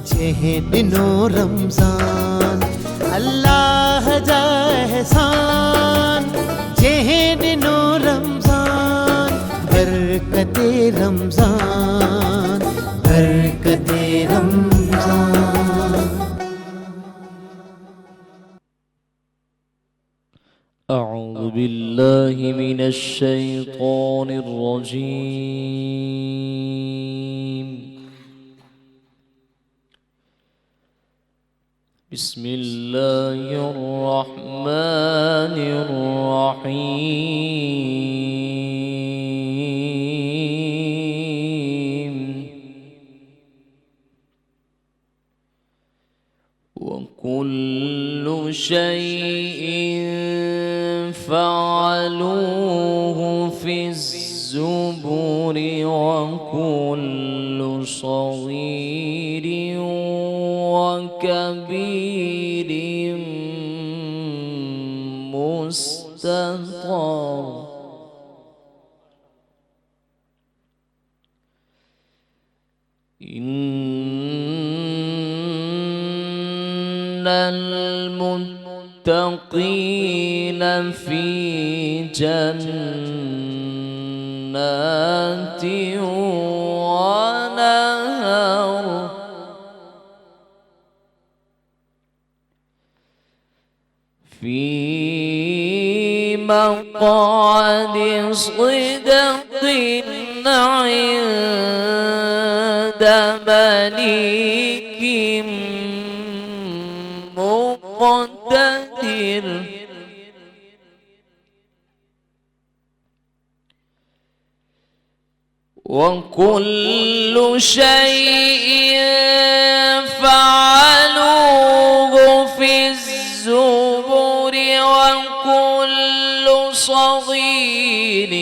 दिनो रमजान अल्लाह जा एहसान जेहे दिनो रमजान बरकते रमजान बरकते रमजान। أعوذ بالله من الشيطان الرجيم. بسم الله الرحمن الرحيم. وكل شيء فعلوه في الزبر وكل صغير وكبير مستطر. إن المتقين في جنات ونهر في مقعد صدق عند مليك مقتدر. وكل شيء فعلوه في الزبر وكل صغير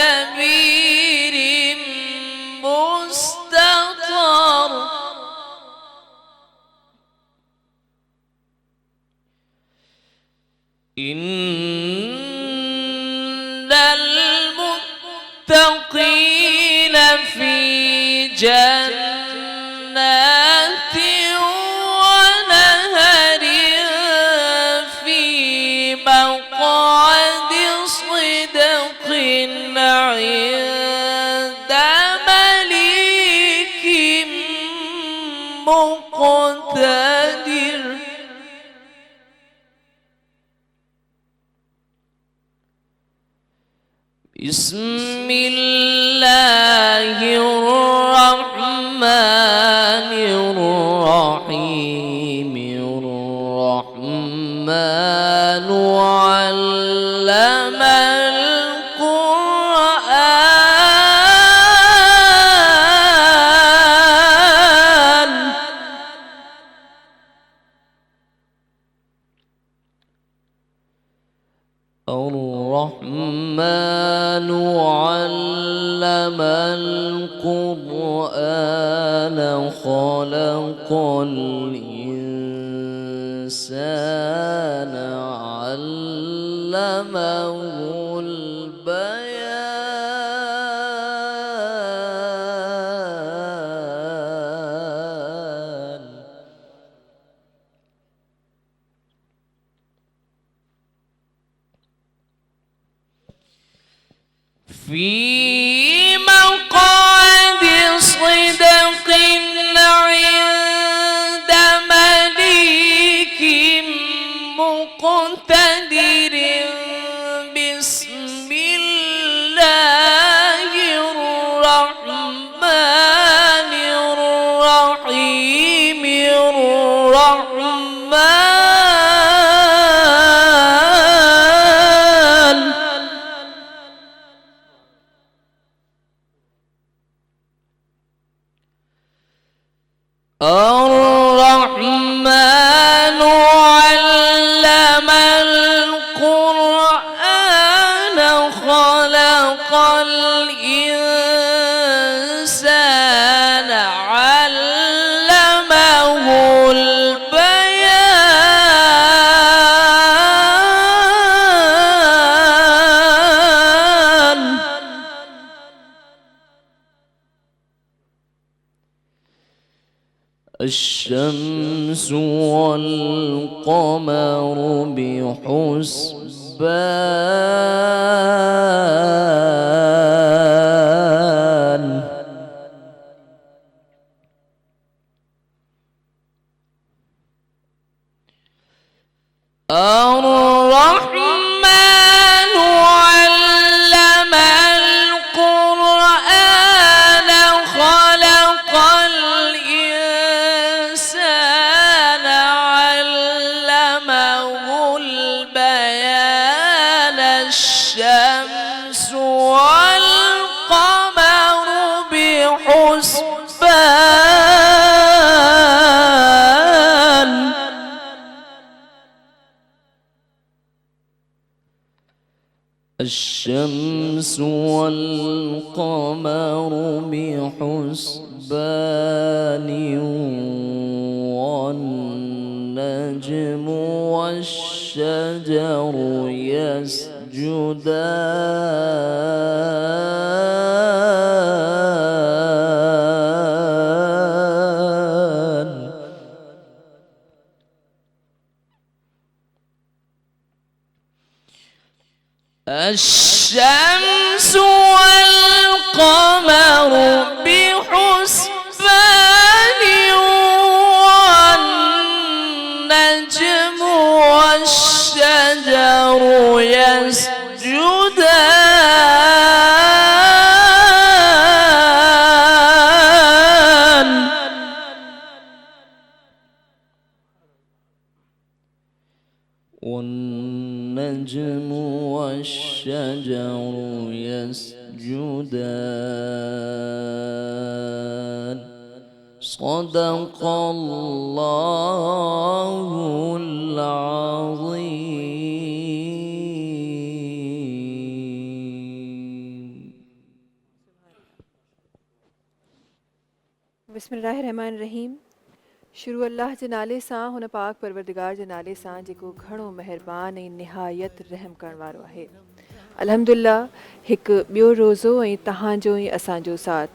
وكبير مستطر. إن المتقين في جنات ونهر في مقعد صدق عند مليك مقتدر. بسم الله الرحمن الرحيم. الرحمن علم القرآن. الرحمن علم القرآن خلق الإنسان علمه البيان. في مقعد صدق عند مليك مقتدر. بسم الله الرحمن الرحيم. الرحمن علم القرآن خلق الإنسان علمه البيان. الشمس والقمر بحسبان الرحمن علم القرآن خلق الإنسان علمه البيان الشمس والقمر بحسبان الشمس والقمر بحسبان والنجم والشجر يسجدان الشمس والقمر بحسبان والنجم والشجر يسجدان والنجم والشجر يسجدان صدق الله العظيم. बिस्मिल्लाहिर्रहमानिर्रहीम. शुरू अल्लाह जे नाले सां, हुन पाक परवरदिगार जे नाले सां जेको घणो महिरबान ऐं निहायत रहम करण वारो आहे. अल्हम्दुलिल्लाह हिकु ॿियो रोज़ो ऐं तव्हांजो ऐं असांजो साथ.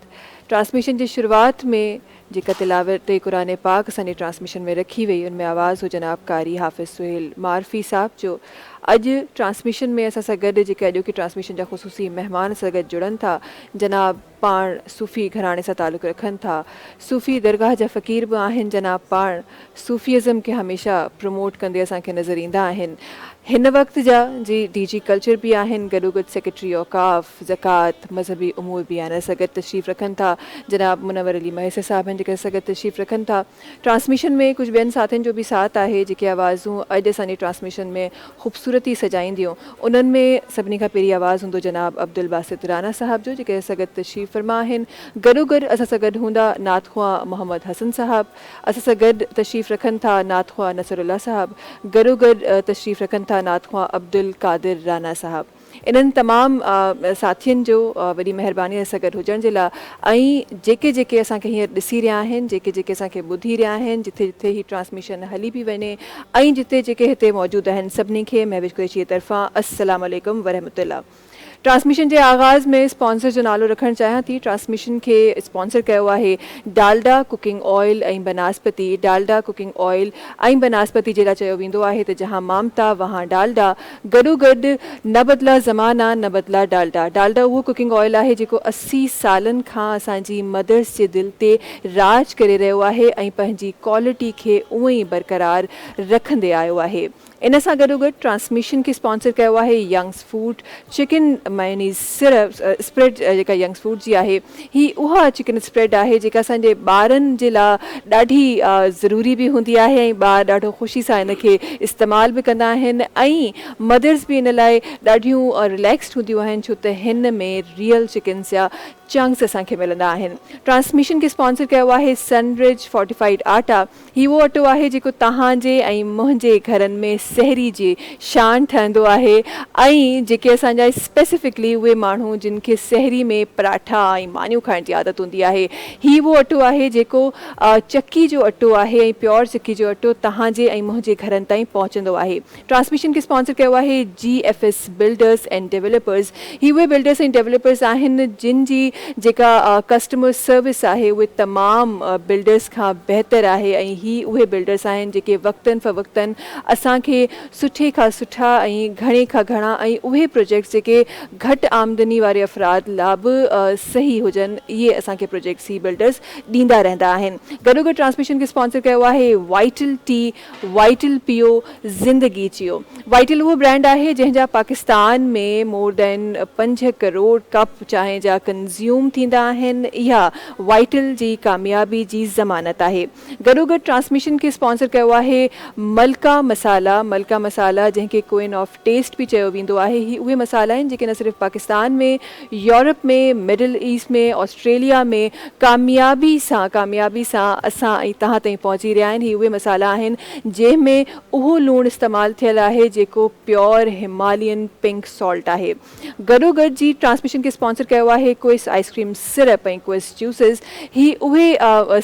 ट्रांसमिशन जी शुरूआत में जेका तिलावत क़ुरान पाक असांजे ट्रांसमिशन में रखी वई, उनमें आवाज़ हो जनाब कारी हाफ़िज़ सुहेल मारफ़ी साहब जो. अॼु ट्रांसमिशन में असां सां गॾु जेके अॼोकी ट्रांसमिशन जा ख़ुसूसी महिमान सां गॾु जुड़नि था, जनाब पाण सूफ़ी घराणे सां ताल्लुक़ रखनि था, सूफ़ी दरगाह जा फ़क़ीर बि आहिनि, जनाब पाण सूफ़ीज़म खे हमेशह प्रमोट कंदे असांखे नज़र ईंदा आहिनि. हिन वक़्त जा जी DG कल्चर भी आहिनि, गॾोगॾु सेक्रेटरी औक़ाफ़ ज़कात मज़हबी उमूर भी आहिनि, असां गॾु तशरीफ़ रखनि था. जनाब मुनव्वर अली महसिर साहब आहिनि जेके असां गॾु तशरीफ़ रखनि था. ट्रांसमिशन में कुझु ॿियनि साथियुनि जो बि साथ आहे जेके आवाज़ूं अॼु असांजी ट्रांसमिशन में ख़ूबसूरती सजाईंदियूं. उन्हनि में सभिनी खां पहिरीं आवाज़ हूंदो जनाब अब्दुल बासित राना साहब जो जेके असां गॾु तशरीफ़ फरमा आहिनि. गॾोगॾु असां सां गॾु हूंदा नातख़्वा मोहम्मद हसन साहब, असां सां गॾु तशरीफ़ रखनि था नातख़्वा नसरुल्लाह साहब, गॾोगॾु तशरीफ़ रखनि था नातख़्वा अब्दुल कादिर राना साहब. इन्हनि तमामु साथियुनि जो वॾी महिरबानी सां गॾु हुजण जे लाइ, ऐं जेके जेके असांखे हींअर ॾिसी रहिया आहिनि, जेके जेके असांखे ॿुधी रहिया आहिनि, जिथे जिथे ही ट्रांसमिशन हली बि वञे, ऐं जिते जेके हिते मौजूदु आहिनि, सभिनी खे महविश कुरैशी जी तरफ़ां अस्सलामु अलैकुम वरहमतुल्लाह. ट्रांसमिशन के आगाज़ में स्पॉन्सर जो नालो रखण चाहियां थी. ट्रांसमिशन के स्पॉन्सर किया है डालडा कुकिंग ऑयल ऐं बनास्पति. डालडा कुकिंग ऑयल ऐं बनास्पति जहिड़ा चयो वेंदो आहे त जहाँ मामता वहाँ डालडा. गॾोगॾु न बदला ज़माना न बदला डालडा. डालडा उहो कुकिंग ऑयल आहे जेको 80 सालनि खां असांजी मदर्स जे दिलि ते राज करे रहियो आहे ऐं पंहिंजी क्वालिटी खे उअं ई बरक़रार रखंदे आयो आहे. इन सां गॾोगॾु ट्रांसमिशन खे स्पॉन्सर किया है यंग्स फूड चिकन मायोनीज़ सिर्फ स्प्रेड. जेका यंग्स फूड जी आहे ही उहा चिकन स्प्रेड आहे जेका असांजे ॿारनि जे लाइ ॾाढी ज़रूरी बि हूंदी आहे ऐं ॿार ॾाढो ख़ुशी सां इन खे इस्तेमालु बि कंदा आहिनि ऐं मदर्स बि इन लाइ ॾाढियूं रिलैक्स्ड हूंदियूं आहिनि छो त हिन में रियल चिकन्स जा चंक्स असांखे मिलंदा आहिनि. ट्रांसमिशन खे स्पॉन्सर कयो आहे सनरिज फोर्टिफाइड आटा. ही उहो अटो आहे जेको तव्हांजे ऐं मुंहिंजे घरनि में सहरी जी शान ठहंदो आहे ऐं जेके असांजा स्पेसिफिकली उहे माण्हू जिन खे सहरी में पराठा ऐं मानियूं खाइण जी आदत हूंदी आहे, ही वो अटो आहे जेको चक्की जो अटो आहे ऐं प्योर चक्की जो अटो तव्हांजे ऐं मुंहिंजे घरनि ताईं पहुचंदो आहे। ट्रांसमिशन खे स्पॉन्सर कयो आहे GFS बिल्डर्स एंड डेवलपर्स। ही उहे बिल्डर्स ऐं डेवलपर्स आहिनि जिन जी जेका कस्टमर सर्विस आहे उहे तमामु बिल्डर्स खां बहितर आहे ऐं ही उहे बिल्डर्स आहिनि जेके वक़्तन फ़वक़्तन असांखे सुठे खां सुठा ऐं घणे खां घणा ऐं उहे प्रोजेक्ट्स जेके घटि आमदनी वारे अफ़राद लाइ बि सही हुजनि, इहे असांखे प्रोजेक्ट्स ही बिल्डर्स ॾींदा रहंदा आहिनि। गॾोगॾु ट्रांसमिशन खे स्पॉन्सर कयो आहे वाइटल टी, वाइटल पियो, ज़िंदगी जियो। वाइटल उहो ब्रांड आहे जंहिंजा पाकिस्तान में मोर देन 5 करोड़ कप चांहि जा कंज़्यूम थींदा आहिनि। इहा वाइटल जी कामयाबी जी ज़मानत आहे। गॾोगॾु ट्रांसमिशन खे स्पॉन्सर कयो आहे मलका मसाला। मलका मसाला जंहिंखे क्वीन ऑफ टेस्ट बि चयो वेंदो आहे। ही उहे मसाला आहिनि जेके न सिर्फ़ु पाकिस्तान में, यूरोप में, मिडल ईस्ट में, ऑस्ट्रेलिया में कामयाबी सां असां ऐं तव्हां ताईं पहुची रहिया आहिनि। ही उहे मसाला आहिनि जंहिंमें उहो लूणु इस्तेमालु थियल आहे जेको प्योर हिमालयन पिंक सॉल्ट आहे। गॾोगॾु जी ट्रांसमिशन खे स्पॉन्सर कयो आहे क्विस आइसक्रीम सिरप ऐं क्विस जूसिस। ही उहे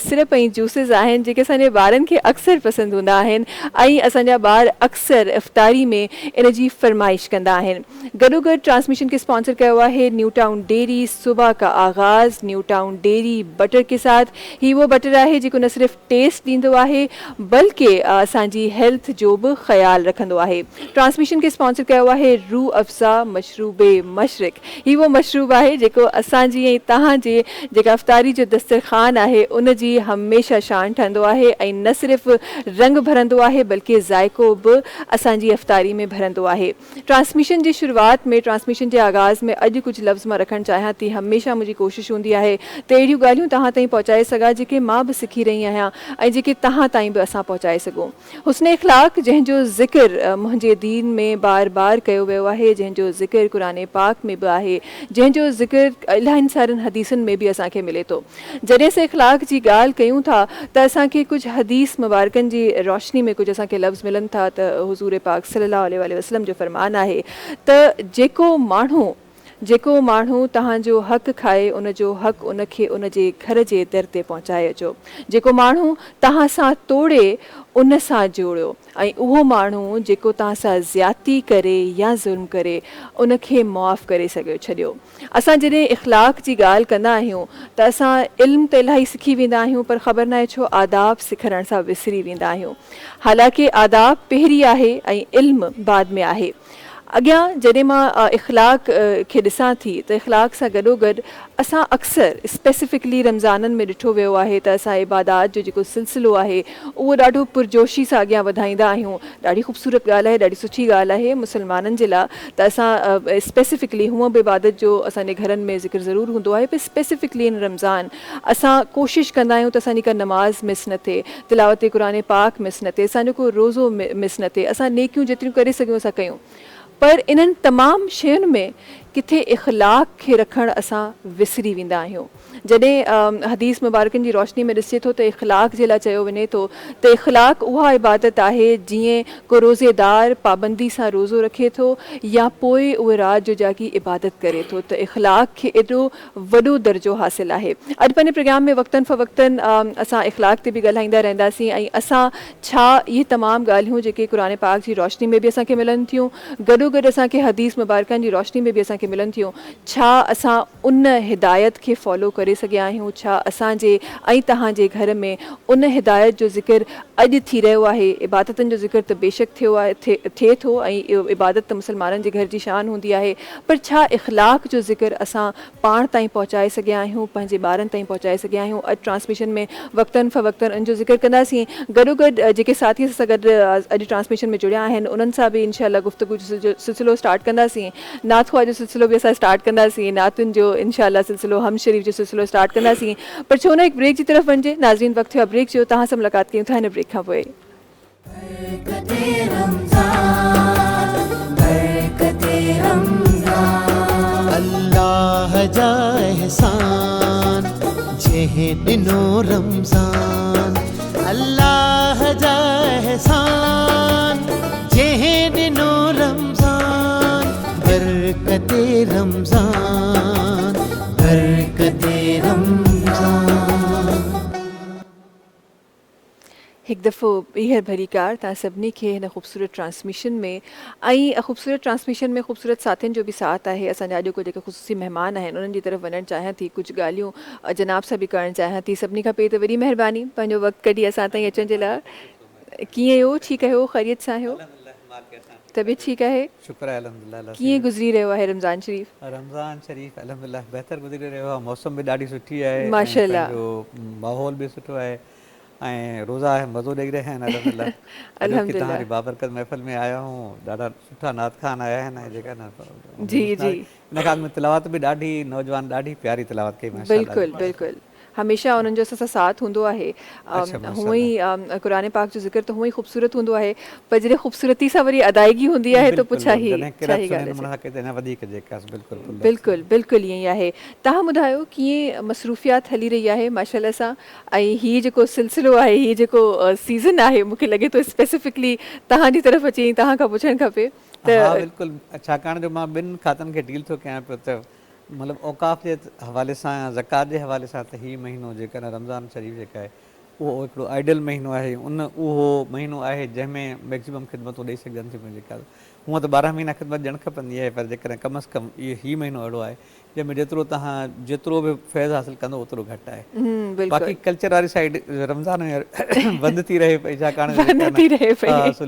सिरप ऐं जूसिस आहिनि जेके असांजे ॿारनि खे अक्सर पसंदि हूंदा आहिनि ऐं असांजा ॿार अक्सर इफ़्तारी में इन जी फरमाइश कंदा आहिनि। गॾोगॾु ट्रांसमिशन खे स्पॉन्सर कयो आहे न्यू टाउन डेयरी। सुबह का आगाज़ न्यू टाउन डेयरी बटर के साथ। ही वो बटर आहे जेको न सिर्फ़ु टेस्ट ॾींदो आहे बल्कि असांजी हेल्थ जो बि ख़्यालु रखंदो आहे। ट्रांसमिशन खे स्पॉन्सर कयो आहे रूह अफ़ज़ा मशरूबे मशरिक़। ही वो मशरूब आहे जेको असांजी ऐं तव्हांजे जेका इफ़्तारी जो दस्तरख़ान आहे उन जी हमेशह शान ठहंदो आहे ऐं न सिर्फ़ु रंग भरंदो आहे बल्कि ज़ाइको बि असांजी इफ़्तारी में भरंदो आहे। ट्रांसमिशन जी शुरूआत में, ट्रांसमिशन जे आगाज़ में अॼु कुझु लफ़्ज़ मां रखणु चाहियां थी। हमेशह मुंहिंजी कोशिशि हूंदी आहे त अहिड़ियूं ॻाल्हियूं तव्हां ताईं पहुचाए सघां जेके मां बि सिखी रही आहियां ऐं जेके तव्हां ताईं बि असां पहुचाए सघूं। हुस्न इख़लाक़ जंहिंजो ज़िक्र मुंहिंजे दीन में बार बार कयो वियो आहे, जंहिंजो ज़िक्र क़ुरान पाक में बि आहे, जंहिंजो ज़िक्र इलाही सारनि हदीसनि में बि असांखे मिले थो। जॾहिं असां इख़लाक़ जी ॻाल्हि कयूं था त असांखे कुझु हदीस मुबारकनि जी रोशनी में कुझु असांखे लफ़्ज़ मिलनि था त हुज़ूर पाक सल्लल्लाहु अलैहि वसल्लम जो फ़रमान आहे त जेको माण्हू तव्हांजो हक़ खाए उनजो हक़ उनखे उनजे घर जे दर ते पहुचाए अचो। जेको माण्हू तव्हां सां तोड़े उन सां जोड़ियो ऐं उहो माण्हू जेको तव्हां सां ज़्यादती करे या ज़ुल्म करे उनखे मुआफ़ करे छॾियो। असां जॾहिं इख़लाक़ जी ॻाल्हि कंदा आहियूं त असां इल्मु त इलाही सिखी वेंदा आहियूं पर ख़बर न आहे छो आदाब सिखण सां विसरी वेंदा आहियूं। हालांकि आदाब पहिरीं आहे ऐं इल्मु बाद में आहे। अॻियां जॾहिं मां इख़लाक़ खे ॾिसां थी त इख़लाक़ सां गॾोगॾु असां अक्सर स्पेसिफिकली रमज़ाननि में ॾिठो वियो आहे त असां इबादात जो जेको सिलसिलो आहे उहो ॾाढो पुरजोशी सां अॻियां वधाईंदा आहियूं। ॾाढी ख़ूबसूरत ॻाल्हि आहे, ॾाढी सुठी ॻाल्हि आहे मुसलमाननि जे लाइ त असां स्पेसिफिकली हूअं बि इबादत जो असांजे घरनि में ज़िक्र ज़रूरु हूंदो आहे पर स्पेसिफिकली इन रमज़ान असां कोशिशि कंदा आहियूं त असांजी का नमाज़ मिस न थिए, तिलावत क़ुरान पाक मिस न थिए, असांजो को रोज़ो मिस न थिए, असां नेकियूं जेतिरियूं करे सघूं असां कयूं। पर इन्हनि तमामु शयुनि में किथे इख़लाक़ खे रखणु असां विसरी वेंदा आहियूं। जॾहिं हदीस मुबारकनि जी रोशनी में ॾिसे थो त इख़लाक़ जे लाइ चयो वञे थो त इख़लाक़ उहा इबादत आहे जीअं को रोज़ेदार पाबंदी सां रोज़ो रखे थो या पोइ उहे राति जो जागी इबादत करे थो त इख़लाक़ खे एॾो वॾो दर्जो हासिलु आहे। अॼु पंहिंजे प्रोग्राम में वक़्तन फ़वक़्तन असां इख़लाक़ ते बि ॻाल्हाईंदा रहंदासीं ऐं असां छा इहे तमामु ॻाल्हियूं जेके क़ुरान पाक जी रोशनी में बि असांखे मिलनि थियूं, गॾोगॾु असांखे हदीस मुबारकनि जी रोशनी में बि असांखे मिलनि थियूं, छा असां उन हिदायत खे फॉलो करे सघिया आहियूं, छा असांजे ऐं तव्हांजे घर में उन हिदायत जो ज़िक्र अॼु थी रहियो आहे। इबादतनि जो ज़िक्र त बेशक थिए थो ऐं इबादत त मुसलमाननि जे घर जी शान हूंदी आहे, पर छा इख़लाक़ जो ज़िक्र असां पाण ताईं पहुचाए सघिया आहियूं, पंहिंजे ॿारनि ताईं पहुचाए सघिया आहियूं। अॼु ट्रांसमिशन में वक़्तन फ़वक़्तन इन जो ज़िक्र कंदासीं। गॾोगॾु जेके साथी सां गॾु अॼु ट्रांसमिशन में जुड़िया आहिनि उन्हनि सां बि इंशाअल्लाह गुफ़्तगू जो सिलसिलो स्टार्ट कंदासीं। नाथुआ जो सिलसिलो बि असां स्टार्ट कंदासीं, नातुनि जो इंशाअल्लाह सिलसिलो, हम शरीफ़ जो सिलसिलो स्टार्ट कंदासीं। पर छो न हिकु ब्रेक जी तरफ़ वञिजे। नाज़रीन वक़्तु थियो ब्रेक जो, तव्हां सां मुलाक़ात कयूं था हिन ब्रेक खां पोइ। अल्लाह जा एहसान जंहिं ॾिनो रमज़ान, अल्लाह जा एहसान जंहिं हिकु दफ़ो ॿीहर भरीकार तव्हां सभिनी खे हिन ख़ूबसूरत ट्रांसमिशन में ऐं ख़ूबसूरत ट्रांसमिशन में ख़ूबसूरत साथियुनि जो बि साथ आहे। असांजा अॼु को जेके ख़ुशूसी महिमान आहिनि उन्हनि जी तरफ़ वञणु चाहियां थी, कुझु ॻाल्हियूं जनाब सां बि करणु चाहियां थी। सभिनी खां पहिरीं त वॾी महिरबानी पंहिंजो वक़्तु कढी असां ताईं अचण जे लाइ। कीअं आहियो? ठीकु आहियो? ख़ैरियत सां आहियो? तबियत ठीकु आहे? शुक्र है अल्हम्दुलिल्लाह। कीअं गुज़री रहियो आहे रमज़ान शरीफ़? रमज़ान शरीफ़ अल्हम्दुलिल्लाह बहितर गुज़री रहियो आहे। मौसम बि ॾाढी सुठी आहे ऐं माशाल्लाह। पंहिंजो माहौल बि सुठो आहे ऐं रोज़ा मज़ो ॾेई रहिया आहिनि अल्हम्दुलिल्लाह। अॼोकी अल्हम्दुलिल्लाह। तव्हांजी बाबरकत महफ़िल में आया हूं, ॾाढा सुठा नात ख़ान आया आहिनि ऐं जेका न जी जी इन खां में तिलावत बि ॾाढी नौजवान ॾाढी प्यारी तिलावत कई माशाल्लाह। बिल्कुलु बिल्कुलु हमेशह उन्हनि जो असां सां साथ हूंदो आहे। अच्छा, हूअं ई क़ुरान पाक जो ज़िक्र त हूअं ई ख़ूबसूरत हूंदो आहे, पर जॾहिं ख़ूबसूरती सां वरी अदायगी हूंदी आहे त पोइ छा ई ॻाल्हि आहे। बिल्कुलु बिल्कुलु ईअं ई आहे। तव्हां ॿुधायो कीअं मसरूफ़ियात हली रही आहे माशाल्लाह सां, ऐं हीअ जेको सिलसिलो आहे, हीअ जेको सीज़न आहे, मूंखे लॻे थो स्पेसिफिकली तव्हांजी तरफ़ अची तव्हां खां पुछणु खपे त। हा बिल्कुलु, छाकाणि जो मां ॿिनि खातनि खे डील थो कयां पियो त मतिलबु औक़ाफ़ जे हवाले सां या ज़कात जे हवाले सां त हीउ महीनो जेका न रमज़ान शरीफ़ जेका आहे उहो हिकिड़ो आइडियल महीनो आहे। उहो महीनो आहे जंहिंमें मैक्सिमम ख़िदमतूं ॾेई सघनि थियूं। जेका हूअं त 12 महीना ख़िदमत ॾियणु खपंदी आहे, पर जेकॾहिं कम अज़ कम हीउ महीनो अहिड़ो आहे जंहिंमें जेतिरो बि फैज़ हासिलु कंदो ओतिरो घटि आहे। बाक़ी कल्चर वारी साइड रमज़ान में बंदि थी रहे पई, छाकाणि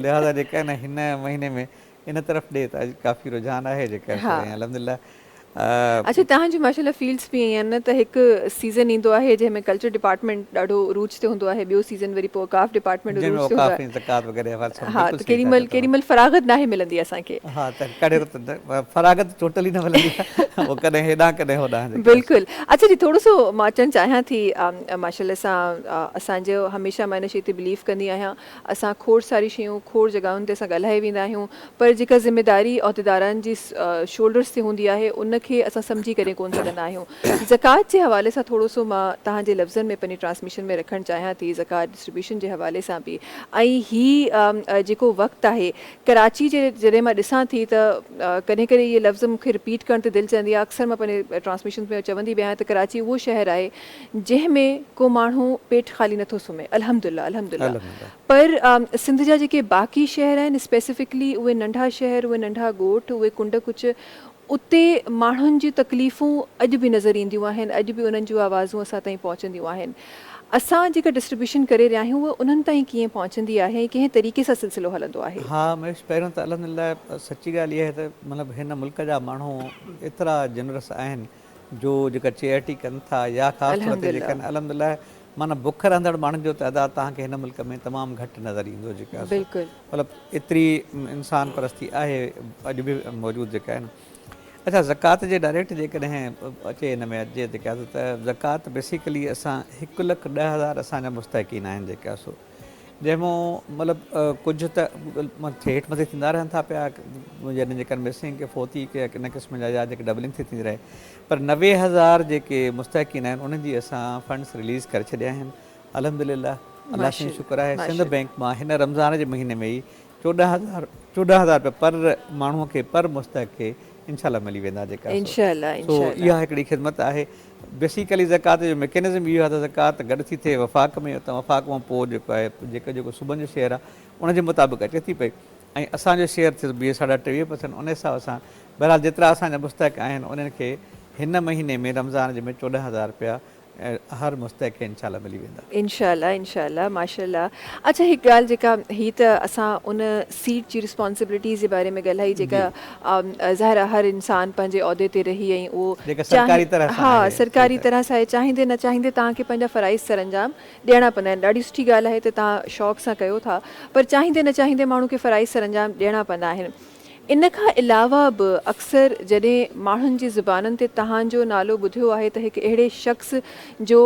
लिहाज़ा जेका आहे न हिन महीने में इन तरफ़ ॾे त अॼु काफ़ी रुझान आहे जेका अल्हम्दुलिल्लाह। अच्छा, तव्हांजो माशाल्लाह फील्ड्स बि ईअं आहिनि न त हिकु सीज़न ईंदो आहे जंहिंमें कल्चर डिपार्टमेंट ॾाढो रूच ते हूंदो आहे, ॿियो सीज़न वरी पोइ औक़ाफ़ डिपार्टमेंट रूच ते हूंदो आहे। हा, त केॾी महिल फ़राग़त नाहे मिलंदी असांखे। हा, त कॾहिं फ़राग़त टोटली न मिलंदी आहे, उहो कॾहिं हेॾां कॾहिं होॾां। बिल्कुलु। अच्छा जी, थोरो सो मां अचणु चाहियां थी माशाल्लाह सां असांजो हमेशह मां इन शइ ते बिलीव कंदी आहियां, असां खोड़ सारी शयूं खोड़ जॻहियुनि ते असां ॻाल्हाए वेंदा आहियूं, पर जेका ज़िमेदारी उहिदेदारनि जी शोल्डर्स ते हूंदी आहे उन खे असां सम्झी करे कोन सघंदा आहियूं। ज़कात जे हवाले सां थोरो सो मां तव्हांजे लफ़्ज़नि में पंहिंजी ट्रांसमिशन में रखणु चाहियां थी, ज़कात डिस्ट्रीब्यूशन जे हवाले सां बि। ऐं हीअ जेको वक़्तु आहे कराची जे, जॾहिं मां ॾिसां थी त कॾहिं कॾहिं इहे लफ़्ज़ मूंखे रिपीट करण ते दिलि चवंदी आहे। अक्सर मां पंहिंजे ट्रांसमिशन में चवंदी बि आहियां त कराची उहो शहर आहे जंहिंमें को माण्हू पेट ख़ाली नथो सुम्हे, अल्हम्दुलिल्लाह अल्हम्दुलिल्लाह। पर सिंध जा जेके बाक़ी शहर आहिनि, स्पेसिफिकली उहे नंढा शहर, उहे नंढा ॻोठ, उहे कुंड कुछ, उते माण्हुनि जी तकलीफ़ूं अॼु बि नज़र ईंदियूं आहिनि, अॼु बि उन्हनि जूं आवाज़ूं असां ताईं पहुचंदियूं आहिनि। असां जेका डिस्ट्रीब्यूशन करे रहिया आहियूं उहा उन्हनि ताईं कीअं पहुचंदी आहे, कंहिं तरीक़े सां सिलसिलो हलंदो आहे? हा महेश, पहिरियों त अल्हम्दुलिल्लाह सची ॻाल्हि इहा आहे त मतिलबु हिन मुल्क जा माण्हू एतिरा जनरस आहिनि जो जेका चैरिटी कनि था या ख़ासि तौर ते जेका अल्हम्दुलिल्लाह माना बुख रहंदड़ माण्हुनि जो तइदादु तव्हांखे हिन मुल्क में तमामु घटि नज़र ईंदो। जेका मतिलबु एतिरी इंसान परस्ती आहे अॼु बि मौजूदु जेका आहिनि। अच्छा, ज़कात जे डायरेक्ट जेकॾहिं अचे हिन में अचे जेका त ज़कात बेसिकली असां 1,10,000 असांजा मुस्तहिक़ीन आहिनि जेका सो, जंहिंमां मतिलबु कुझु त हेठि मथे थींदा रहनि था पिया, जॾहिं जेका मिसिंग के फोती के इन क़िस्म जा या जेके डबलिंग थी थींदी रहे, पर 90,000 जेके मुस्तहिक़ीन आहिनि उन्हनि जी असां फंड्स रिलीज़ करे छॾिया आहिनि अल्हम्दुलिल्लाह। अलाह साईं शुक्र आहे। सिंध बैंक मां हिन रमज़ान जे महीने में ई 14,000 रुपया पर माण्हूअ खे पर मुस्तहिक़ खे इंशाल्लाह मिली वेंदा जेका। सो इहा हिकिड़ी ख़िदमत आहे। बेसिकली ज़कात जो मैकेनिज़म इहो आहे त ज़कात गॾु थी थिए वफ़ाक़ में, त वफ़ाक़ मां पोइ जेको आहे जेको सूबनि जो शेयर आहे उनजे मुताबिक़ अचे थी पई, ऐं असांजो शेयर थियो 23% उन हिसाब सां बहरहाल जेतिरा असांजा मुस्तहिक़ आहिनि उन्हनि खे हिन महीने में रमज़ान जे में 14,000 रुपया हर मुस्तहिक़ खे इंशाल्लाह मिली वेंदा। इंशाल्लाह इंशाल्लाह माशाल्लाह। अच्छा, हिकु ॻाल्हि जेका ही त असां उन सीट जी रिस्पॉन्सिबिलिटीज़ जे बारे में ॻाल्हाई जेका ज़ाहिर आहे हर इंसान पंहिंजे उहिदे ते रही ऐं उहो सरकारी तरह सां आहे, चाहींदे न चाहींदे तव्हांखे पंहिंजा फ़राइज़ सरअंजाम ॾियणा पवंदा आहिनि। ॾाढी सुठी ॻाल्हि आहे त तव्हां शौक़ सां कयो था, पर चाहींदे न चाहींदे माण्हू खे फ़राइज़ सरअंजाम ॾियणा पवंदा आहिनि। इन खां अलावा बि अक्सर जॾहिं माण्हुनि जी ज़ुबाननि ते तव्हांजो नालो ॿुधियो आहे त हिकु अहिड़े शख़्स जो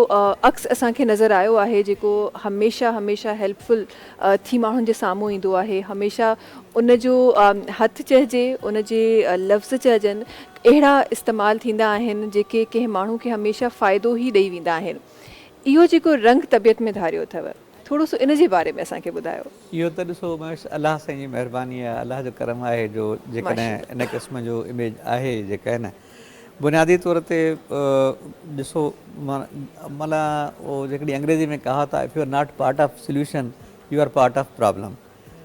अक्स असांखे नज़र आयो आहे जेको हमेशह हेल्पफुल थी माण्हुनि जे साम्हूं ईंदो आहे, हमेशह उनजो हथु चइजे, उनजे लफ़्ज़ चइजनि, अहिड़ा इस्तेमालु थींदा आहिनि जेके कंहिं माण्हू खे हमेशह फ़ाइदो ई ॾेई वेंदा आहिनि। इहो जेको रंग तबियत में धारियो अथव, थोरो सो इन जे बारे में असांखे ॿुधायो। इहो त ॾिसो महेश, अलाह साईं जी महिरबानी आहे, अलाह जो करम आहे जो जेकॾहिं इन क़िस्म जो इमेज आहे जेका आहे न, बुनियादी तौर ते ॾिसो माना उहो जेकॾहिं अंग्रेज़ी में कहावत आहे, if you are not part of solution you are part of problem.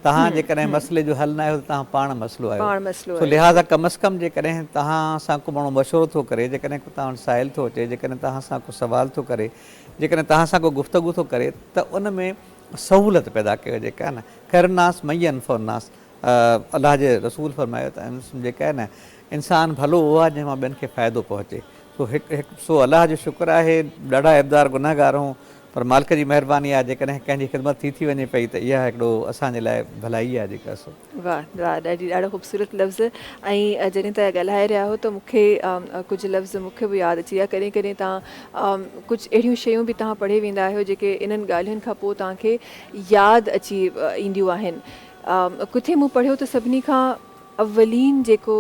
तव्हां जेकॾहिं मसइले जो हल न आहियो त तव्हां पाण मसइलो आहियो। पाण मसइलो सो लिहाज़ा कम अज़ कम जेकॾहिं तव्हां सां को माण्हू मशवरो थो करे, जेकॾहिं को तव्हां वटि साहिल थो अचे, जेकॾहिं तव्हां सां को सुवाल थो करे, जेकॾहिं तव्हां सां को गुफ़्तगू थो करे, त उन में सहूलियत पैदा कयो जेका आहे न, ख़ैरुनास मय्यन फ़ुन्नास। अलाह जे रसूल फरमायो त जेका आहे न इंसानु भलो उहो आहे जंहिं मां ॿियनि खे फ़ाइदो पहुचे। सो अलाह जो शुक्र आहे, ॾाढा इब्दार गुनाहगार हूं, पर मालिक जी महिरबानी आहे जेकॾहिं कंहिंजी ख़िदमत थी वञे पई त इहा हिकिड़ो असांजे लाइ भलाई आहे जेका। सो वाह वाह, ॾाढो ख़ूबसूरत लफ़्ज़। ऐं जॾहिं तव्हां ॻाल्हाए रहिया हो त मूंखे कुझु लफ़्ज़ मूंखे बि यादि अची विया। कॾहिं कॾहिं तव्हां कुझु अहिड़ियूं शयूं बि तव्हां पढ़े वेंदा आहियो जेके इन्हनि ॻाल्हियुनि खां पोइ तव्हांखे यादि अची ईंदियूं आहिनि। किथे मूं पढ़ियो त सभिनी खां अवलीन जेको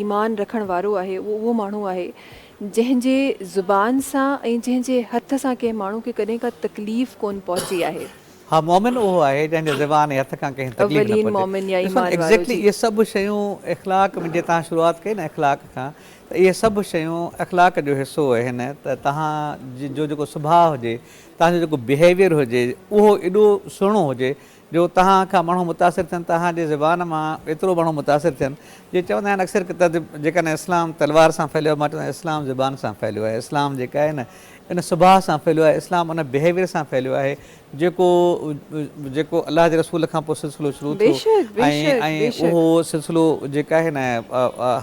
ईमान रखण वारो आहे उहो माण्हू आहे जंहिंजे ज़ुबान सां ऐं जंहिंजे हथ सां कंहिं माण्हू खे कॾहिं का तकलीफ़ कोन पहुची आहे। हा, मोमिन उहो आहे जंहिंजे ज़बान ऐं हथ खां कंहिं तकलीफ़ न अवलीन मोमिन या ईमान वारो। एग्ज़ैक्टली इहे सभु शयूं इख़लाक़ में, जीअं तव्हां शुरूआति कई न इख़लाक़ खां, त इहे सभु शयूं इख़लाक़ जो हिसो आहिनि। त तव्हां जो जेको सुभाउ हुजे, तव्हांजो जेको बिहेवियर हुजे, उहो एॾो सुहिणो हुजे जो तव्हां खां माण्हू मुतासिर थियनि, तव्हांजे ज़बान मां एतिरो माण्हू मुतासिर थियनि। जीअं चवंदा आहिनि अक्सर त जेकॾहिं इस्लाम तलवार सां फैलियो, मां चवंदा इस्लाम ज़बान सां फैलियो आहे। इस्लाम जेका आहे न इन सुभाउ सां फैलियो आहे, इस्लाम उन बिहेवियर सां फैलियो आहे जेको अलाह जे रसूल खां पोइ सिलसिलो शुरू थियो ऐं उहो सिलसिलो जेका आहे न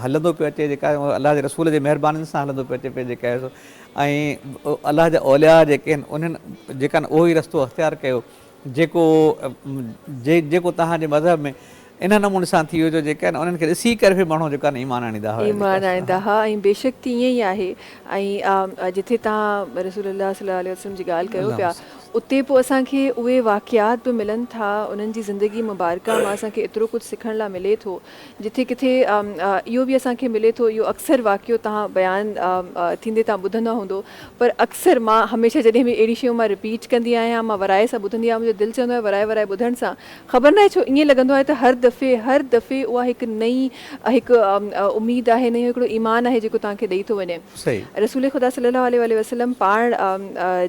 हलंदो पियो अचे, जेका अलाह जे रसूल जे महिरबानी सां हलंदो पियो अचे पियो जेका आहे। ऐं अलाह जा औलिया जेके आहिनि उन्हनि जेका उहो ई रस्तो अख़्तियार कयो जेको तव्हांजे मज़हब में इन नमूने सां थी वियो, जो जेका आहिनि उन्हनि खे ॾिसी करे बि माण्हू जेका ईमान आणींदा हुआ। ईमान आणींदा हुआ ऐं बेशक त ईअं ई आहे। ऐं जिथे तव्हां रसूलुल्लाह सल्लल्लाहु अलैहि वसल्लम जी ॻाल्हि कयो पिया, उते पोइ असांखे उहे वाक़ियात बि मिलनि था, उन्हनि जी ज़िंदगी मुबारका मां असांखे एतिरो कुझु सिखण लाइ मिले थो। जिथे किथे इहो बि असांखे मिले थो, इहो अक्सर वाक़ियो तव्हां बयानु थींदे तव्हां ॿुधंदा हूंदो, पर अक्सर मां हमेशह जॾहिं बि अहिड़ी शयूं मां रिपीट कंदी आहियां, मां वराए सां ॿुधंदी आहियां, मुंहिंजो दिलि चवंदो आहे वराए वराए ॿुधण सां ख़बर न आहे छो ईअं लॻंदो आहे त हर दफ़े उहा हिकु नई हिकु उमेद आहे, नयो हिकिड़ो ईमान आहे जेको तव्हांखे ॾेई थो वञे। रसूल ख़ुदा सल्लल्लाहु अलैहि वसल्लम पाण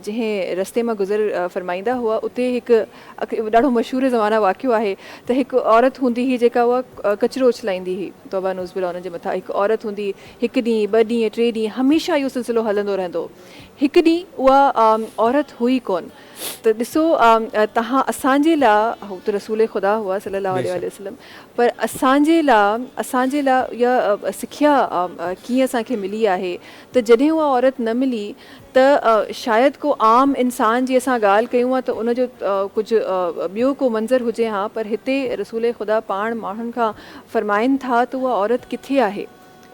जंहिं रस्ते मां गुज़र फरमाईंदा हुआ, उते हिकु ॾाढो मशहूरु ज़माना वाक़ियो आहे त हिकु औरत हूंदी हुई जेका उहा कचिरो उछलाईंदी हुई, तौबा नूज़बिल्ला उन्हनि जे मथां। हिकु औरत हूंदी, हिकु ॾींहुं, ॿ ॾींहं, 3 ॾींहं, हमेशह इहो सिलसिलो हलंदो रहंदो। हिकु ॾींहुं उहा औरत हुई कोन। त ॾिसो तव्हां असांजे लाइ, हू त रसूल ख़ुदा हुआ सल्लल्लाहु अलैहि वसल्लम, पर असांजे लाइ इहा सिखिया कीअं असांखे मिली आहे त जॾहिं उहा औरत न मिली त शायदि को आम इंसान जी असां ॻाल्हि कयूं था त उनजो कुझु ॿियो को मंज़र हुजे, हा, पर हिते रसूल ख़ुदा पाण माण्हुनि खां फरमाइनि था त उहा औरत किथे आहे,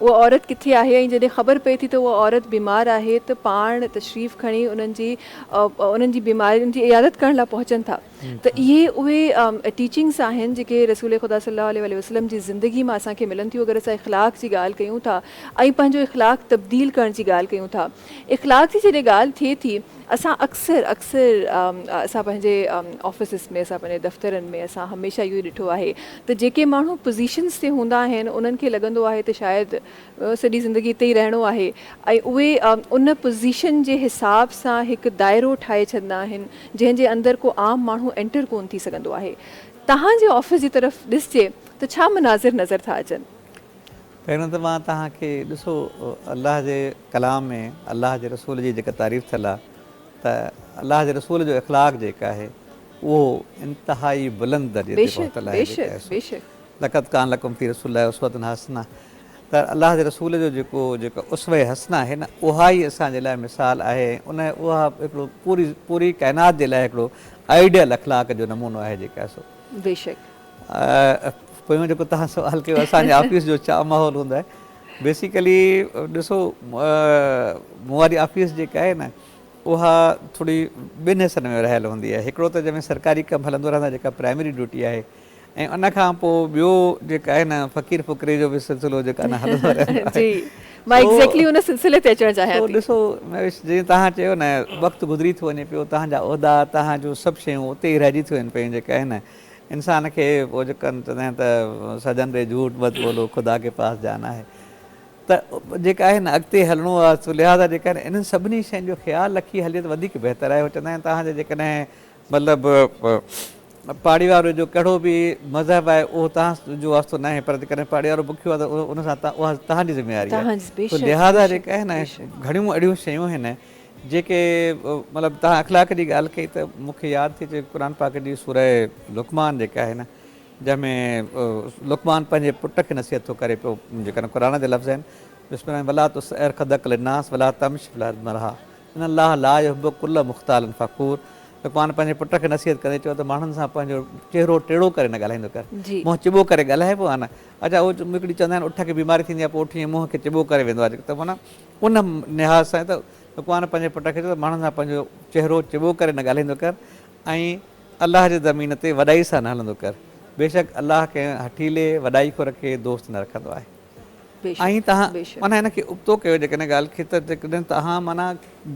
उहा औरत किथे आहे। ऐं जॾहिं ख़बर पए थी त उहा औरत बीमार आहे त पाण तशरीफ़ खणी उन्हनि जी बीमारियुनि जी इयादत करण लाइ पहुचनि था। त इहे उहे टीचिंग्स आहिनि जेके रसूल ख़ुदा सल्लल्लाहु अलैहि वसल्लम जी ज़िंदगी मां असांखे मिलनि थियूं। अगरि असां इख़लाक़ जी ॻाल्हि कयूं था ऐं पंहिंजो इख़लाक़ तब्दील करण जी ॻाल्हि कयूं था, इख़लाक़ जी जॾहिं ॻाल्हि थिए थी, असां अक्सर असां पंहिंजे ऑफिसिस में, असां पंहिंजे दफ़्तरनि में असां हमेशह इहो ई ॾिठो आहे त जेके माण्हू पोज़ीशन्स ते हूंदा आहिनि उन्हनि खे लॻंदो आहे त शायदि सॼी ज़िंदगी हिते ई रहणो आहे ऐं उहे उन पोज़ीशन जे हिसाब सां हिकु दाइरो ठाहे छॾंदा आहिनि जंहिंजे अंदरि को आम माण्हू एंटर कोन थी सघंदो आहे। तव्हांजे ऑफिस जी तरफ़ ॾिसजे त छा मनाज़िर नज़र था अचनि? पहिरियों त मां तव्हांखे ॾिसो, अलाह जे कलाम में अलाह जे रसूल जी जेका तारीफ़ थियल आहे त अलाह जे रसूल जो इख़लाक़ जेका आहे उहो इंतिहाई बुलंद दर्जे ते पहुतल आहे। लक़द कान लकुम फी रसूलिल्लाहि उसवतुन हसना। त अलाह जे रसूल जो जेको उसवे हसना आहे न, उहा ई असांजे लाइ मिसाल आहे। उहा हिकिड़ो पूरी काइनात जे लाइ हिकिड़ो आइडियल अख़लाक़ जो नमूनो आहे जेका सो। बेशक पोयों जेको तव्हां सुवाल कयो असांजे ऑफिस जो छा माहौल हूंदो आहे, बेसिकली ॾिसो मूं वारी ऑफिस जेका आहे न उहा थोरी ॿिनि हिसनि में रहियल हूंदी आहे। हिकिड़ो त जंहिंमें सरकारी कमु हलंदो रहंदो आहे, जेका प्राइमरी ड्यूटी आहे, ऐं उन खां पोइ ॿियो जेका आहे न फ़क़ीर फ़ुक़रे जो बि सिलसिलो जेका न हलंदो रहंदो आहे। मां एग्ज़ैक्टली उन सिलसिले ते अचणु चाहियां थी। ॾिसो जीअं तव्हां चयो न, वक़्तु गुज़री थो वञे पियो, तव्हांजा उहिदा, तव्हांजो सभु शयूं उते ई रहिजी थियूं वञनि पियूं जेका आहे न, इंसान खे पोइ जेका चवंदा आहिनि त सजन रे झूठ मत बोलो खुदा के पास जाना है। त जेका आहे न अॻिते हलणो आहे, सो लिहाज़ा जेका आहिनि इन्हनि सभिनी शयुनि जो ख़्यालु रखी हले त वधीक बहितर आहे। उहो चवंदा आहिनि तव्हांजे जेकॾहिं मतिलबु पाड़ी वारो जो कहिड़ो बि मज़हब आहे उहो तव्हां जो वास्तो न आहे, पर कॾहिं पाड़ी वारो बुखियो आहे त उन सां उहा तव्हांजी ज़िम्मेवारी आहे। तो लिहाज़ा जेके आहिनि घणियूं अहिड़ियूं शयूं आहिनि जेके मतिलबु तव्हां अख़लाक़ जी ॻाल्हि कई त मूंखे यादि थी अचे क़ुर पाक जी सूरह लुक़मान जेका आहे न, जंहिंमें लुक़मान पंहिंजे पुट खे नसीहत थो करे पियो, जेकॾहिं क़ुर जा लफ़्ज़ आहिनि बिस्मिल्लाह वला तुसइर ख़दक लिन्नास वला तमश फिल अर्ज़ि मरहा इन्नल्लाह ला युहिब्बु कुल्ल मुख़्तालिन फ़ख़ूर। लुक़मान पंहिंजे पुट खे नसीहत करे चयो त माण्हुनि सां पंहिंजो चहिरो टेड़ो करे न ॻाल्हाईंदो कर, मुंहुं चिॿो करे ॻाल्हाइबो आहे न। अच्छा उहो हिकिड़ी चवंदा आहिनि उठ खे बीमारी थींदी आहे पोइ उठी मुंहं खे चिॿो करे वेंदो आहे, त माना उन लिहाज़ सां त लुक़मान पंहिंजे पुट खे चयो त माण्हुनि सां पंहिंजो चहिरो चिॿो करे न ॻाल्हाईंदो कर ऐं अलाह जे ज़मीन ते वॾाई सां न हलंदो कर। बेशक अलाह कंहिं हठीले वॾाई खो रखे दोस्त न रखंदो आहे। ऐं तव्हां माना हिन खे उबतो कयो जेकॾहिं ॻाल्हि खे त जेकॾहिं तव्हां माना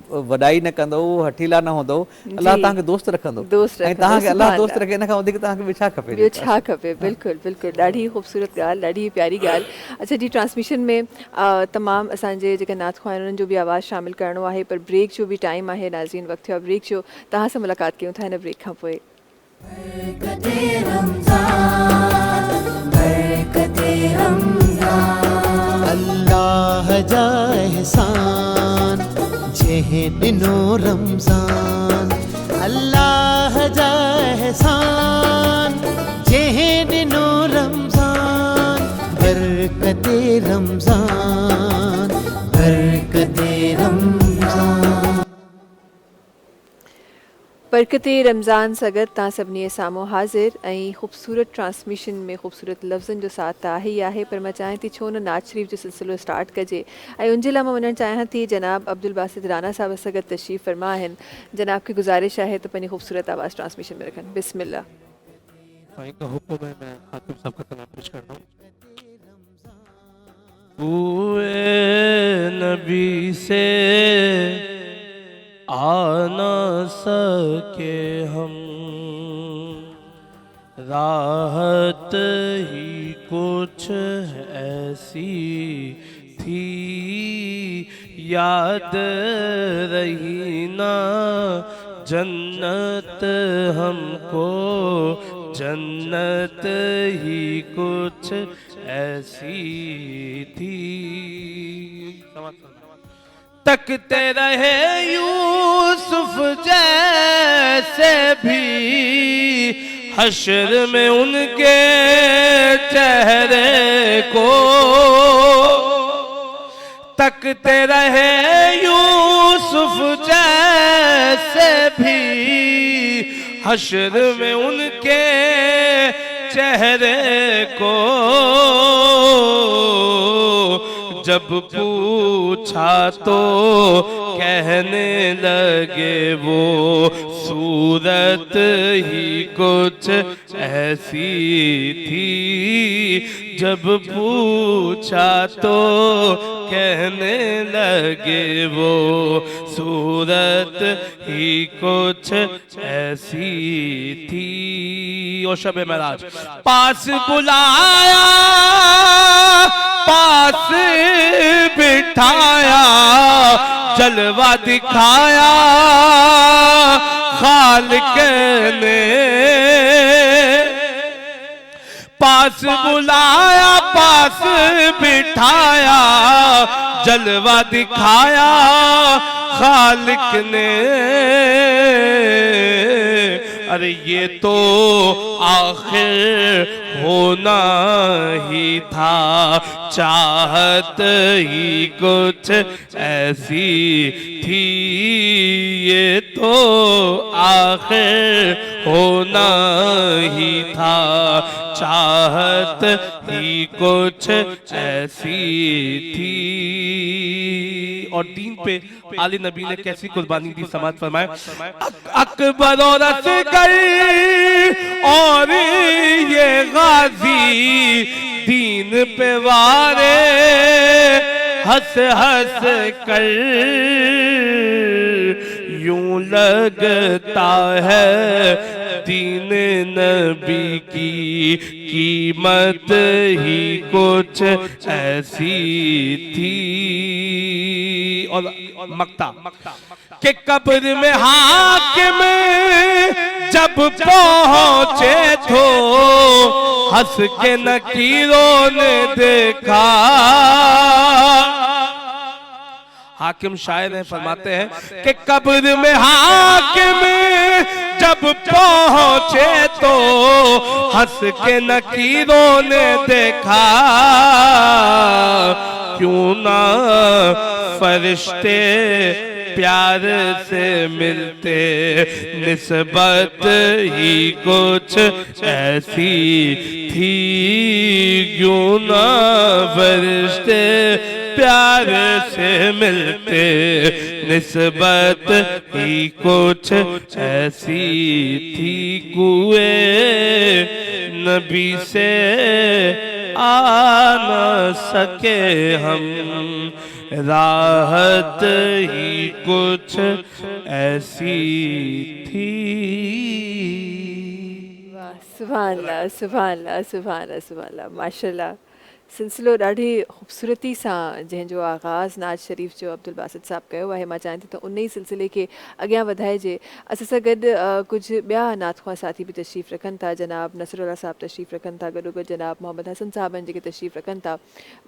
वॾाई न कंदो हठीला न हूंदो अलाह तव्हांखे दोस्त रखंदो ऐं तव्हांखे अलाह दोस्त रखे, हिन खां वधीक तव्हांखे ॿियो छा खपे? ॿियो छा खपे? बिल्कुलु बिल्कुलु, ॾाढी ख़ूबसूरत ॻाल्हि, ॾाढी प्यारी ॻाल्हि। अच्छा जी, ट्रांसमिशन में तमामु असांजे जेके नात ख़्वान उन्हनि जो बि आवाज़ु शामिलु करिणो आहे, पर ब्रेक जो बि टाइम आहे नाज़रीन, वक़्तु थियो आहे ब्रेक जो। तव्हां सां मुलाक़ात कयूं था हिन ब्रेक खां पोइ। अल्लाह जा एहसान जंहिं ॾिनो रमज़ान, अल्लाह जा एहसान जंहिं ॾिनो रमज़ान, बरकते रमज़ान बरकते रमज़ान। बरकते रमज़ान सगत तव्हां सभिनी साम्हूं हाज़िर ऐं ख़ूबसूरत ट्रांसमिशन में ख़ूबसूरत लफ़्ज़नि जो साथ त आहे ई आहे, पर मां चाहियां थी छो न नात शरीफ़ जो सिलसिलो स्टार्ट कजे ऐं उन जे लाइ मां वञणु चाहियां थी जनाब अब्दुल बासित राना साहब सगत तशरीफ़ फरमा आहिनि। जनाब खे गुज़ारिश आहे त पंहिंजी ख़ूबसूरत आवाज़ ट्रांसमिशन में रखनि। बिस्मिल्लाह। भाई का हुक्म है, मैं हाकिम साहब का कलाम पेश कर रहा हूँ। नबी से आ न सके हम, राहत ही कुछ ऐसी थी, याद रही ना जन्नत हमको, जन्नत ही कुछ ऐसी थी। तकते रहे यूसुफ जैसे भी हश्र में उनके चेहरे को, तकते रहे यूसुफ जैसे भी हश्र में उनके चेहरे को, जब पूछा तो कहने लगे वो सूरत ही कुछ ऐसी थी, जब पूछा तो कहने लगे वो सूरत ही कुछ ऐसी थी। ओ शब महराज पास बुलाया, पास बिठाया, जलवा दिखाया खालिक ने, पास बुलाया पास बिठाया, जलवा दिखाया खालिक ने। अरे ये तो आखिर होना ही था, चाहत ही कुछ ऐसी थी, ये तो आखिर होना ही था, चाहत ही कुछ ऐसी थी। और दीन पे आले नबी ने कैसी कुर्बानी दी, समाज फरमाए। अकबर और असगर और ये गाजी दीन पे वारे हंस हंस कर, यूं लगता है दीन नबी की कीमत ही कुछ ऐसी थी। और मक्ता के कब्र में हाकिम जब पहुंचे तो हंस के नकीरों ने देखा। हाकिम शायर हैं, फरमाते हैं कि कब्र में हाकिम जब पहुंचे तो हंस के नकीरों ने देखा। क्यों ना फरिश्ते प्यार से मिलते, निस्बत ही कुछ ऐसी थी। क्यों ना फरिश्ते प्यार से मिलते, निस्बत ही कुछ ऐसी थी। कुए नबी से आ न सके हम, राहत ही कुछ ऐसी थी। वाह, सुभान अल्लाह, सुभान अल्लाह, सुभान अल्लाह, सुभान अल्लाह, माशाल्लाह। सिलसिलो ॾाढी ख़ूबसूरती सां जंहिंजो आगाज़ नाज शरीफ़ जो अब्दुल बासित साहब कयो आहे, मां चाहियां थी त उन ई सिलसिले खे अॻियां वधाइजे। असां सां गॾु कुझु ॿिया नातख़्वां साथी बि तशरीफ़ रखनि था। जनाब नसरुल्लाह साहब तशरीफ़ रखनि था, गॾोगॾु जनाब मोहम्मद हसन साहबनि जेके तशरीफ़ रखनि था।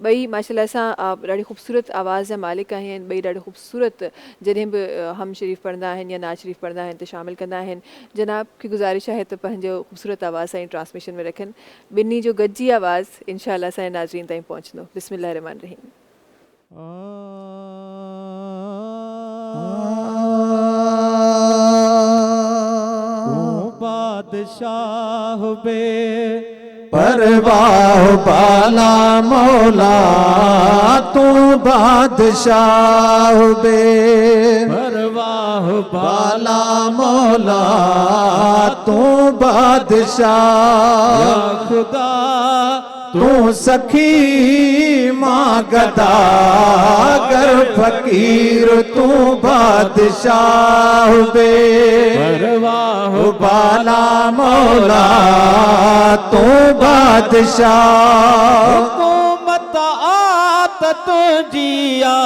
ॿई माशाल्लाह सां ॾाढी ख़ूबसूरत आवाज़ जा मालिक आहिनि। ॿई ॾाढी ख़ूबसूरत जॾहिं बि हम शरीफ़ पढ़ंदा आहिनि या नाज शरीफ़ पढ़ंदा आहिनि त शामिल कंदा आहिनि। जनाब खे गुज़ारिश आहे त पंहिंजो ख़ूबसूरत आवाज़ सां ट्रांसमिशन में रखनि। ॿिन्ही जो गॾिजी आवाज़ इंशाअल्लाह असांजे नाज़रीन ताईं पहुचंदो। बिस्मिल्लाहिर्रहमानिर्रहीम। बादशाह बे परवाह बाला मौला, तू बादशाह बे परवाह बाला मौला, तू बादशाह। या खुदा तू सखी माँ गदा कर फकीर, तू बादशाह बे परवाह बाला मौला, तू बादशाह। हुकूमत आत तुझिया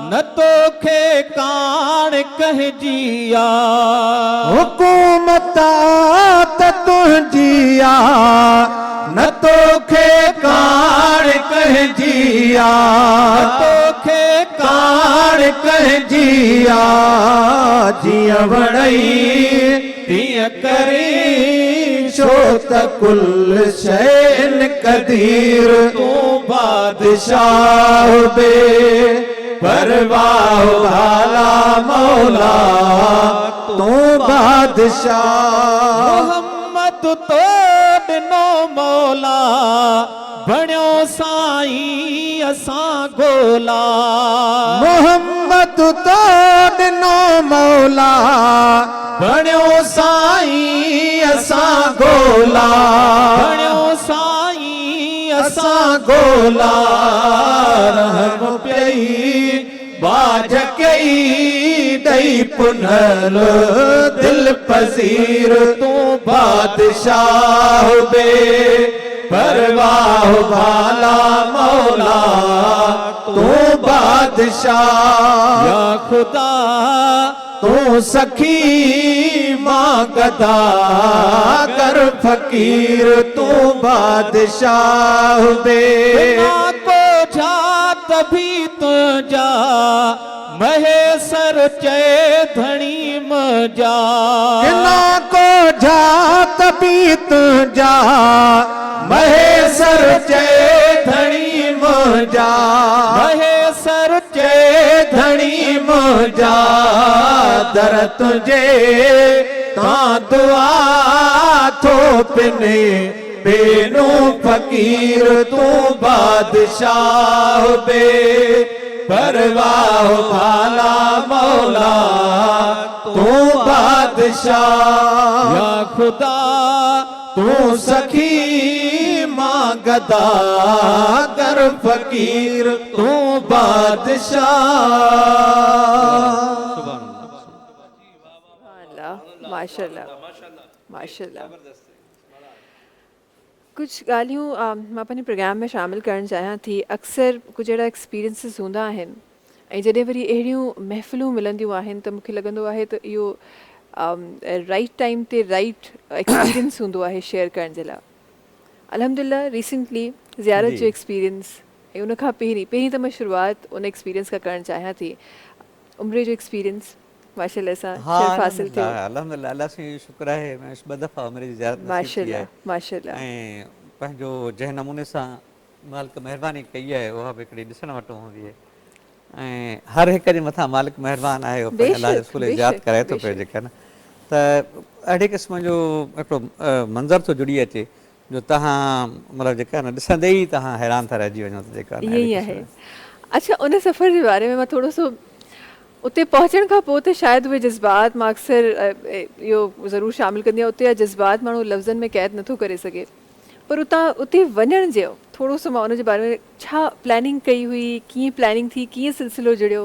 न तोखे कान कह जिया, हुकूमत आत तुझिया न तोखे कान कह जिया, तोखे कान कह जिया। जिया वड़ई तिया करी छो त कुल शैन कदीर, तू बादशाह बे परवाह बाला मौला, तू बादशाह। मोहम्मद तो नो मौला बणियो साईं असां गोला, मोहम्मद तो नो मौला बणियो साईं असां गोला, बणियो साईं असां गोला। रहम पई बाज कई दई पुनल दिल पसीर, तू बादशाह बे परवाह बाला मौला, तू बादशाह। या खुदा तू सखी माँ गदा कर फकीर, तू बादशाह बे। को जात भी तुझा महेसर चे धनी मजा, ना को जात भी तुझा महेसर चे धनी मजा, महेसर चे धनी मजा। दर तुझे ता दुआ थो पिने बेनू फकीर, तू बादशाह बे परवाह बाला मौला, तू बादशाह। या खुदा तू सखी माँ गदा कर फकीर, तू बादशाह। माशाल्लाह माशाल्लाह। कुछ ॻाल्हियूं मां पंहिंजे प्रोग्राम में शामिल करणु चाहियां थी। अक्सर कुझु अहिड़ा एक्सपीरियंसिस हूंदा आहिनि ऐं जॾहिं वरी अहिड़ियूं महफ़िलूं मिलंदियूं आहिनि त मूंखे लॻंदो आहे त इहो राइट टाइम ते राइट एक्सपीरियंस हूंदो आहे शेयर करण जे लाइ। अल्हम्दुलिल्लाह रिसेंटली ज़ियारत जी। जो एक्सपीरियंस ऐं उन खां पहिरीं त मां शुरूआति उन एक्सपीरियंस खां करणु चाहियां थी। उमिरि जो एक्सपीरियंस माशाल्लाह सां हाँ शर्फ़ हासिल थियो। अल्हम्दुलिल्लाह अल्लाह से शुक्र आहे मैं 2 दफ़ा उमिरि जी ज़ियारत नसीब थी आहे माशाल्लाह माशाल्लाह ऐं पंहिंजो जंहिं नमूने सां मालिक महिरबानी कई आहे उहा बि हिकिड़ी ॾिसण वटि हूंदी आहे ऐं हर हिक जे मथां मालिक महिरबान आहे उहो पंहिंजे अलाह जे बेशक रसूल जी यादि बेशक कराए थो पियो बेशक जेका न त अहिड़े क़िस्म जो हिकिड़ो मंज़र थो जुड़ी अचे जो तव्हां मतिलबु जेका न ॾिसंदे ई तव्हां हैरान था रहिजी वञो त जेका न ईअं अहिड़े ई क़िस्म आहे। जो। अच्छा उन सफ़र जे बारे में मां थोरो सो उते पहुचण खां पोइ त शायदि उहे जज़्बात मां अक्सर इहो ज़रूरु शामिलु कंदी आहियां, उते जा जज़्बात माण्हू लफ़्ज़नि में क़ैद नथो करे सघे, पर उते वञण जो थोरो सो मां उन जे बारे में छा प्लानिंग कई हुई, कीअं प्लानिंग थी, कीअं सिलसिलो जुड़ियो?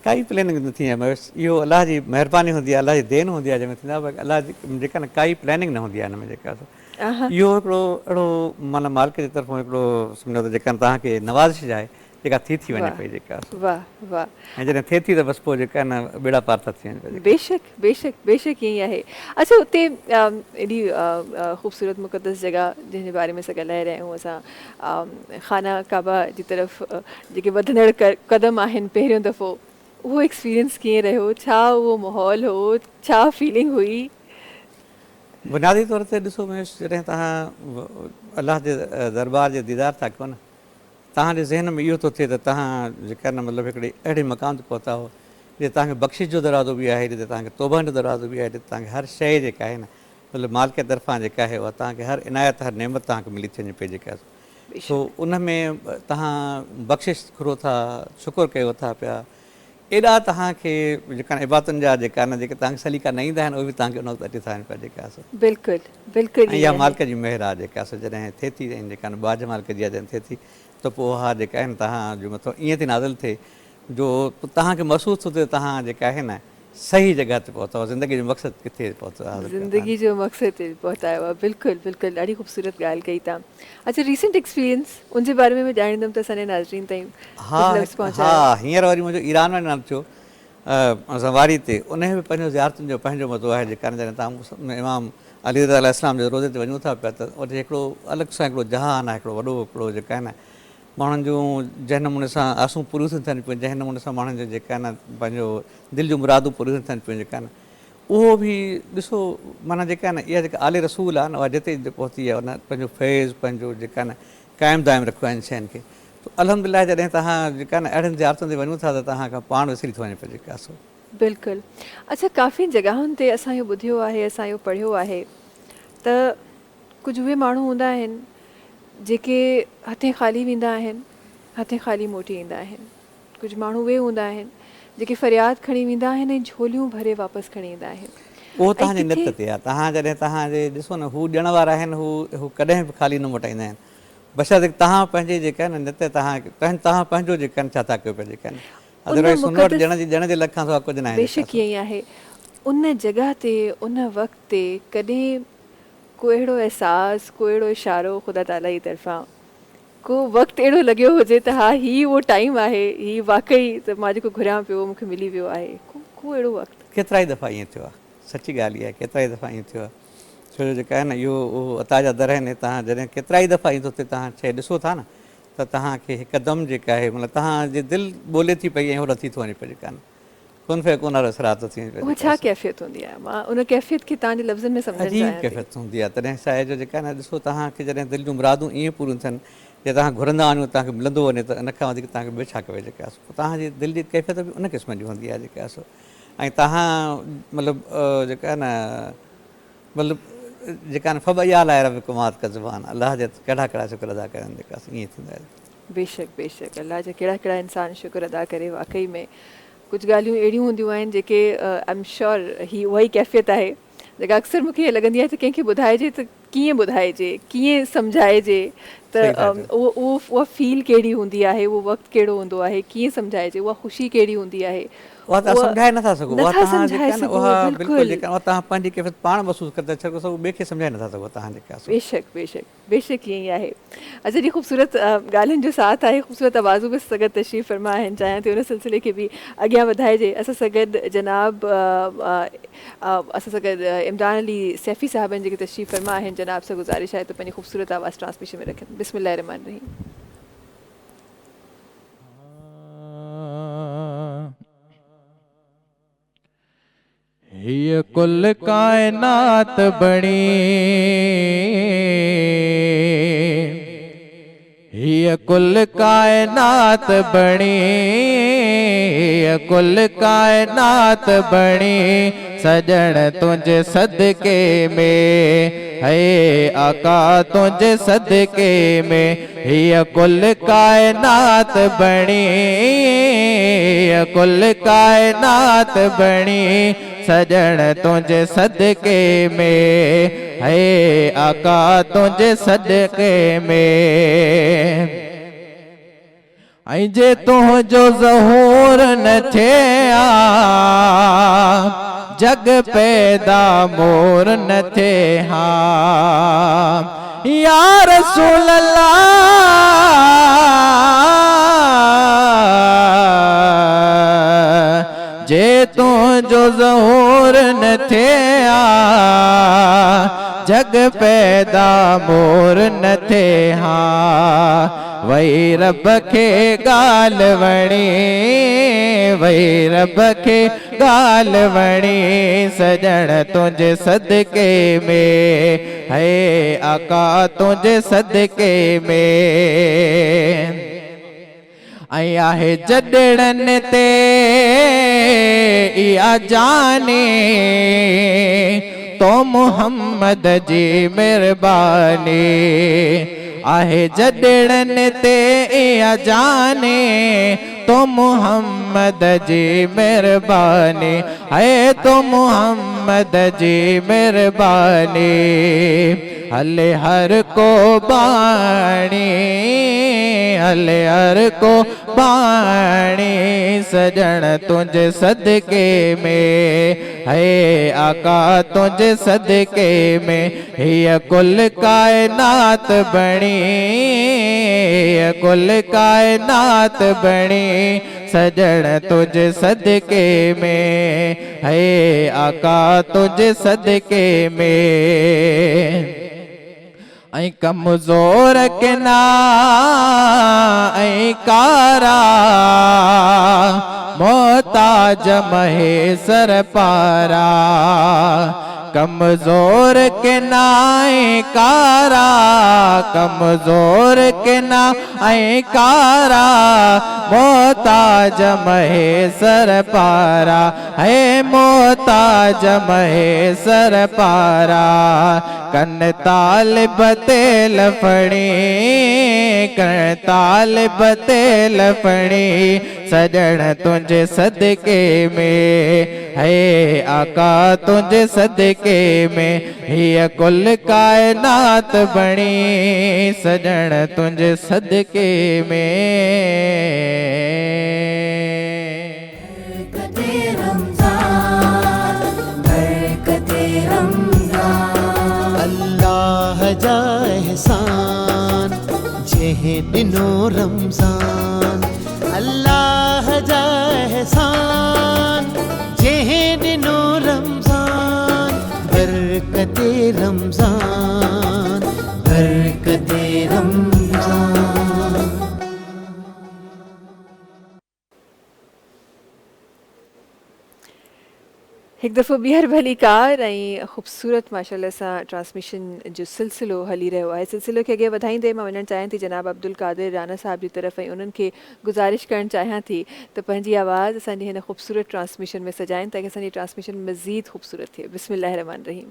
काई प्लानिंग न थी आहे बसि इहो अलाह जी महिरबानी हूंदी आहे, अलाह जी देन हूंदी आहे जंहिंमें थींदा आहे अलाह जी जेका न काई प्लानिंग न हूंदी आहे हिन में जेका आहा इहो हिकिड़ो अहिड़ो माना मालिक जी तरफ़ां हिकिड़ो सम्झो त जेका तव्हांखे नवाज़िश आहे जेका थी वञे वाह पई जेका वाह वाह ऐं जॾहिं थिए थी त बसि पोइ जेका न बेड़ा पार था थी वञनि पिया जेका। बेशक बेशक बेशक ईअं ई आहे। अच्छा उते एॾी ख़ूबसूरत मुक़दस जॻह जंहिंजे बारे में असां ॻाल्हाए रहिया आहियूं असां, खाना काबा जी तरफ़ जेके वधंदड़ क़दम आहिनि पहिरियों दफ़ो, उहो एक्सपीरियंस कीअं रहियो, छा उहो माहौल हो, छा फीलिंग हुई? बुनियादी तौर ते ॾिसो महेश जॾहिं तव्हां अलाह जे दरबार जे दीदार था कयो न तव्हांजे ज़हन में इहो थो थिए त तव्हां जेका न मतिलबु हिकिड़े अहिड़े मक़ाम ते पहुता हो जिते तव्हांखे बख़्शिश जो दरवाज़ो बि आहे, जिते तव्हांखे तौबनि जो दरवाज़ो बि आहे, जिते तव्हांखे हर शइ जेका आहे न मतिलबु मालिक तरफ़ां जेका आहे उहा तव्हांखे हर इनायत हर नेमत तव्हांखे मिली थी वञे पई जेका सो उन में तव्हां बख़्शिश घुरो था, शुकुरु कयो था पिया, एॾा तव्हांखे जेका इबादतुनि जा जेका न जेके तव्हांखे सलीका न ईंदा आहिनि उहे बि तव्हांखे उन वक़्तु अची था वञनि पिया जेका बिल्कुलु बिल्कुलु ऐं ईअं इहा आहे। मालिक जी महिर आहे जेका जॾहिं थिए थी ऐं जेका न बाज मालिक जी जॾहिं थिए थी त पोइ उहा जेका आहे न तव्हांजो मथां ईअं थी नाज़िल थिए जो तव्हांखे महसूसु थो थिए तव्हां जेका आहे न सही जॻह ते पहुता हुआ, ज़िंदगी जो मक़सदु किथे पहुतो आहे ज़िंदगी जो मक़सदु ते पहुतायो आहे। बिल्कुलु बिल्कुलु ॾाढी ख़ूबसूरत ॻाल्हि कई तव्हां। अच्छा रीसेंट एक्सपीरियंस उनजे बारे में बि ॼाणींदमि त असांजे नाज़रीन ताईं हा कुझु लफ़्ज़ हा पहुचायो। हींअर वरी मुंहिंजो ईरान में न थियो ज़वारी ते उन बि पंहिंजो ज़ियारतुनि जो पंहिंजो मज़ो आहे जेका जॾहिं तव्हां इमाम अली रज़ा इस्लाम जो रोज़े ते वञूं था पिया त उते हिकिड़ो अलॻि सां हिकिड़ो जहान आहे, हिकिड़ो वॾो हिकिड़ो जेका आहे न माण्हुनि जूं जंहिं नमूने सां आसूं पूरियूं थियूं थियनि पियूं, जंहिं नमूने सां माण्हुनि जो जेका न पंहिंजो दिलि जूं मुरादूं पूरियूं थियूं थियनि पियूं जेका न उहो बि ॾिसो माना जेका न इहा जेका आले रसूल आहे न उहा जिते पहुती आहे उन पंहिंजो फैज़ पंहिंजो जेका न क़ाइमु दाइमु रखियो आहे इन शयुनि खे। त अल्हम्दुलिल्लाह जॾहिं तव्हां जेका न अहिड़नि ज़ियारतुनि ते वञो था त तव्हां खां पाण विसरी थो वञे पियो जेका बिल्कुलु। अच्छा काफ़ी जॻहुनि ते असां इहो ॿुधियो आहे, असां इहो पढ़ियो आहे त कुझु उहे माण्हू हूंदा आहिनि जेके हथे ख़ाली वेंदा आहिनि, हथे ख़ाली मोटी ईंदा आहिनि। कुझु माण्हू उहे हूंदा आहिनि जेके फ़रियाद खणी वेंदा आहिनि ऐं झोलियूं भरे वापसि खणी ईंदा आहिनि। उहो ऐं तव्हांजे नित ते आहे। तव्हां जॾहिं तव्हांजे ॾिसो न हू ॾियण वारा आहिनि हू कॾहिं बि ख़ाली न मोटाईंदा आहिनि, बशर्ते तव्हां पंहिंजे जेका आहिनि नित तव्हां पंहिंजो जेका आहिनि छा था कयो पिया जेका आहिनि अदरवाइज़ हुन वटि ॾियण जे लख खां सवाइ कुझु न आहे जेका बेशक ईअं ई आहे। उन जॻह ते उन वक़्त ते कॾहिं को अहिड़ो अहसासु, को अहिड़ो इशारो ख़ुदा ताला जी तरफ़ां, को वक़्तु अहिड़ो लॻियो हुजे त हा हीउ उहो टाइम आहे, हीउ वाक़ई त मां जेको घुरियां पियो मूंखे मिली वियो आहे, को अहिड़ो वक़्तु? केतिरा ई दफ़ा ईअं थियो आहे, सची ॻाल्हि इहा आहे, केतिरा ई दफ़ा ईअं थियो आहे। छो जो जेका आहे न इहो उहो अता जा दर आहिनि, तव्हां जॾहिं केतिरा ई दफ़ा ईंदो थिए तव्हां शइ ॾिसो था न त तव्हांखे हिकदमि जेका आहे मतिलबु तव्हांजी दिलि ॿोले थी पई ऐं होॾे थी थो वञे पियो जेका कुन फे कुन वारो असरात थो थी वञे उहा छा कैफ़ियत हूंदी आहे? मां उन कैफ़ियत खे तव्हांजे लफ़्ज़नि में सम्झणु अजीब चाहियां थी। कैफ़ियत हूंदी आहे। तॾहिं छा आहे जो जेका न ॾिसो तव्हांखे जॾहिं दिलि जूं मुरादूं ईअं पूरियूं थियनि या तव्हां घुरंदा वञो तव्हांखे मिलंदो वञे त इन खां वधीक तव्हांखे ॿियो छा कयो जेका तव्हांजी दिलि जी कैफ़ियत बि उन क़िस्म जी हूंदी आहे जेका ऐं तव्हां मतिलबु जेका आहे न मतिलबु जेका न फबया लाइ रब कुमात का ज़ुबान अलाह जा कहिड़ा कहिड़ा शुक्र अदा करनि जेका ईअं थींदा आहिनि। बेशक बेशक अलाह जा कहिड़ा कहिड़ा इंसान शुक्र अदा करे। वाक़ई में कुझु ॻाल्हियूं अहिड़ियूं हूंदियूं आहिनि जेके आई एम श्योर ही उहा ई कैफ़ियत आहे जेका अक्सर मूंखे ईअं लॻंदी आहे त कंहिंखे ॿुधाइजे त कीअं ॿुधाइजे, कीअं सम्झाइजे, त उहा फील कहिड़ी हूंदी आहे, उहो वक़्तु कहिड़ो हूंदो आहे, कीअं सम्झाइजे, उहा ख़ुशी कहिड़ी हूंदी आहे, उहा तव्हां सम्झाए नथा सघो, उहा नथा तव्हां सम्झाए जेका न सघो, उहा बिल्कुलु। बिल्कुलु जेका उहा तव्हां पंहिंजी कैफ़ियत पाण महसूसु कंदा छो सो ॿिए खे सम्झाए नथा सघो तव्हां जेका सो। बेशक बेशक बेशक ईअं ई आहे। अच्छा जी, ख़ूबसूरत ॻाल्हियुनि जो साथ आहे, ख़ूबसूरत आवाज़ूं बि सां गॾु तशरीफ़ फरमा आहिनि, चाहियां थी उन सिलसिले खे बि अॻियां वधाइजे। असां सां गॾु जनाब असां सां गॾु इमरान अली सैफ़ी साहिबनि जेके तशरीफ़ फरमा आहिनि, जनाब सां गुज़ारिश आहे त पंहिंजी ख़ूबसूरत आवाज़ ट्रांसमिशन में रखनि। बिस्मिल्लाह रहमान रहीम। ये कुल कायनात बणी, ये कुल कायनात बणी, ये कुल कायनात बणी, सजण तुझे सदके में, है आका तुझे सदके में, ये कुल कायनात बणी, ये कुल कायनात बणी, सजण तुझे सदके में, है आका तुझे सदके में। ऐं जे तुंहिंजो ज़हूर न थिया, जग पैदा मोर न थे हा, या रसूल अल्लाह, जे तुंहिंजो ज़हूर न थिया, जग पैदा मोर न थे हा, वही रब खे ॻाल्हि वणी, वही रब खे ॻाल्हि वणी, सजण तुंहिंजे सदके में, है आका तुंहिंजे सदके में। ऐं आहे जॾड़नि ते इहा जाने, तो मुहम्मद जी मेहरबानी, आहे जॾड़नि ते इहा जाने, तो मुहम्मद जी मेहरबानी, है तो मुहम्मद जी मेहरबानी, हले हर को बाणी, हले हर को बाणी, सजण तुझे सदके में, है आका तुझे सदके में, ये कुल कायनात बणी, ये कुल कायनात बणी, सजण तुझे सदके में, है आका तुझे सदके में। ऐं कमज़ोर के ना ऐं कारा, मोहताज महेसर पारा, कमज़ोर के ना ऐं कारा, कमज़ोर के ना ऐं कारा, मोहताज महेसर पारा, है मोहताज महेसर पारा, कन तालिब तेल फणी, कन तालिब तेल फणी, सजण तुझे सदके में, है आका तुझे सदके में, ये कुल कायनात बणी, सजण तुझे सदके में। अल्लाह जा एहसान जेहे दिनो रमज़ान, अल्लाह जा एहसान जेहे दिनो रमज़ान, बरकते रमज़ान, बरकते रमज़ान। एक दफ़ो ॿीहर भली कार ऐं ख़ूबसूरत माशाल्लाह सां ट्रांसमिशन जो सिलसिलो हली रहियो आहे। सिलसिले खे अॻियां वधाईंदे मां वञणु चाहियां थी जनाब अब्दुल कादिर राना साहिब जी तरफ़, ऐं उन्हनि खे गुज़ारिश करणु चाहियां थी त पंहिंजी आवाज़ असांजी हिन ख़ूबसूरत ट्रांसमिशन में सजाइनि ताकी असांजी ट्रांसमिशन मज़ीद ख़ूबसूरत थिए। बिस्मिल्लाह रहमान रहीम।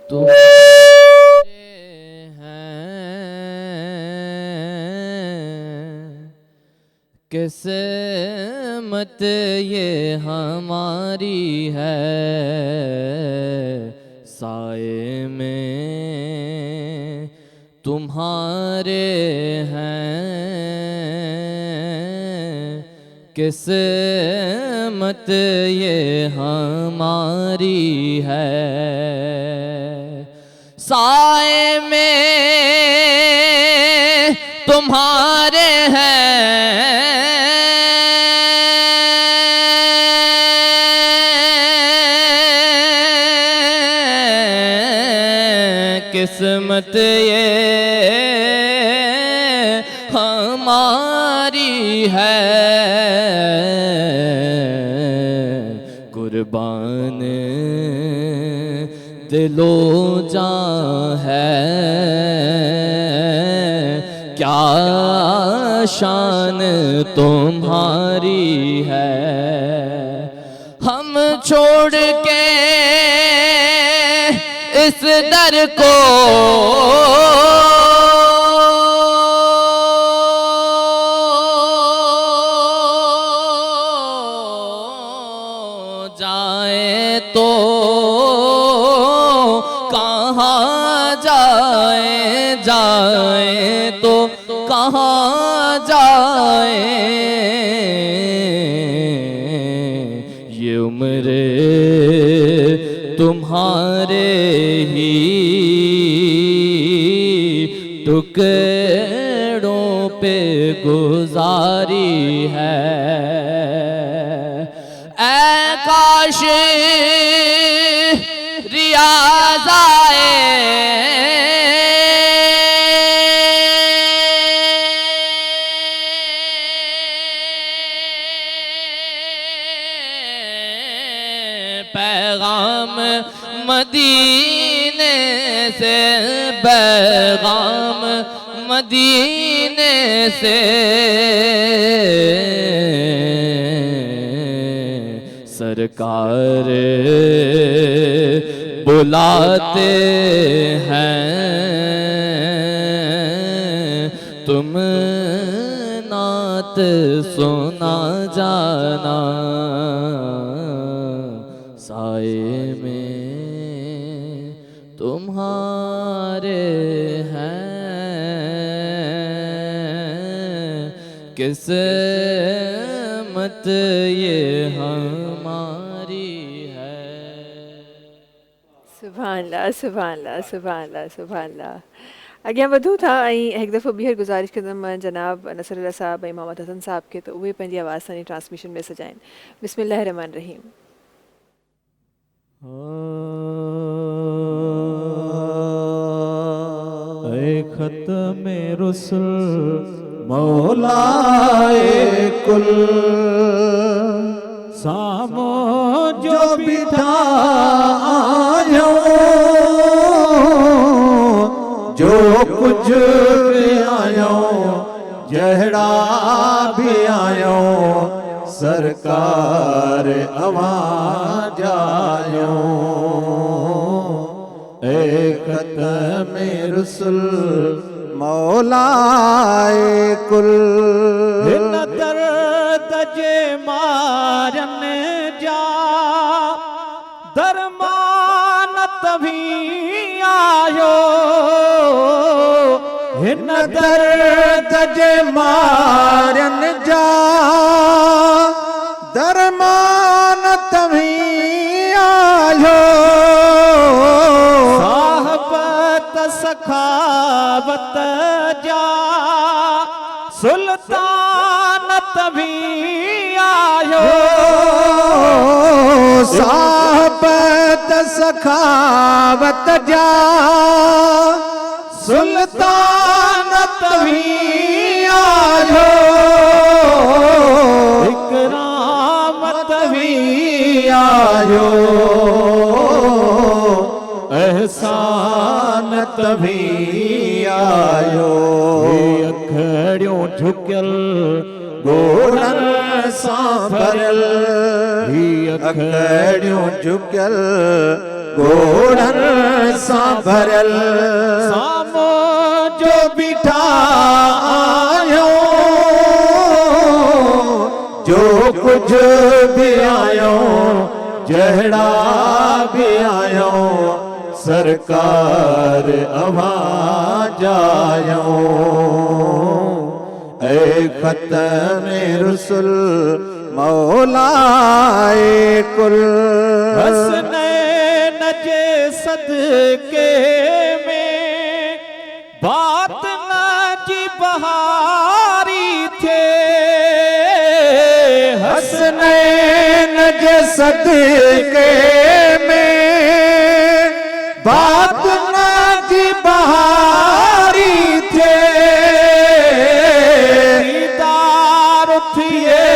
तुम किस्मत ये हमारी है, साए में तू तुम्हारे हैं, किस्मत ये हमारी है। साए में तुम्हारे हैं, किस्मत ये हमारी है। कुर्बान दिलो जान है, क्या शान तुम्हारी है। हम छोड़ के इस दर को जाए तो कहाँ जाए, जाए तो कहाँ जाए। ये उम्र तुम्हारे ही टुकड़ों पे गुजारी है। ऐ काश रियाज़ आए, पैगाम मदीने से, पैगाम मदीने से। सरकार बुलाते हैं, तुम नात सुना जाना। साए में तुम्हारे हैं, किस्मत ये हमारी है। सुभानअल्लाह, सुभानअल्लाह, सुभानअल्लाह, सुभानअल्लाह। अॻियां वधूं था ऐं हिकु दफ़ो ॿीहर गुज़ारिश कंदमि जनाब नसरुल्लाह साहब ऐं मोहम्मद हसन साहब खे त उहे पंहिंजी आवाज़ सां ट्रांसमिशन में सजाइनि। बिस्मिल्लाह रहमान रहीम। ख़त्मे रुसूल मौलाए कुल, सामो जो बिठा आयो, जो कुछ भी आयो, जहड़ा भी आयो, सरकार आवाज आयो। ए ख़त्मे रुसूल मौलाए कुल, हिन दर्द जे मारन जा दरमान तभी आयो, हिन दर्द जे मारन जा दरमान तभी आयो। साहबत सखावत जा सुल्तान तभी आयो, साहबत सखावत जा सुल्तान तभी आयो, इकराम तभी आयो, एहसान तभी आयो। अखड़ियों झुकल गोरन सां भरल, अखड़ियों झुकल गोरन सां भरल, सामो जो बिठा आयो, जो कुछ भी आयो, जहड़ा भी आयो, सरकार आवाज आयो ऐ खत्म रुसुल मौलाए कुल हसनैन जे सदके में बात ना जी बहारी थे हसनैन जे सदके में बात ना जी बहारी थे दीदार थिए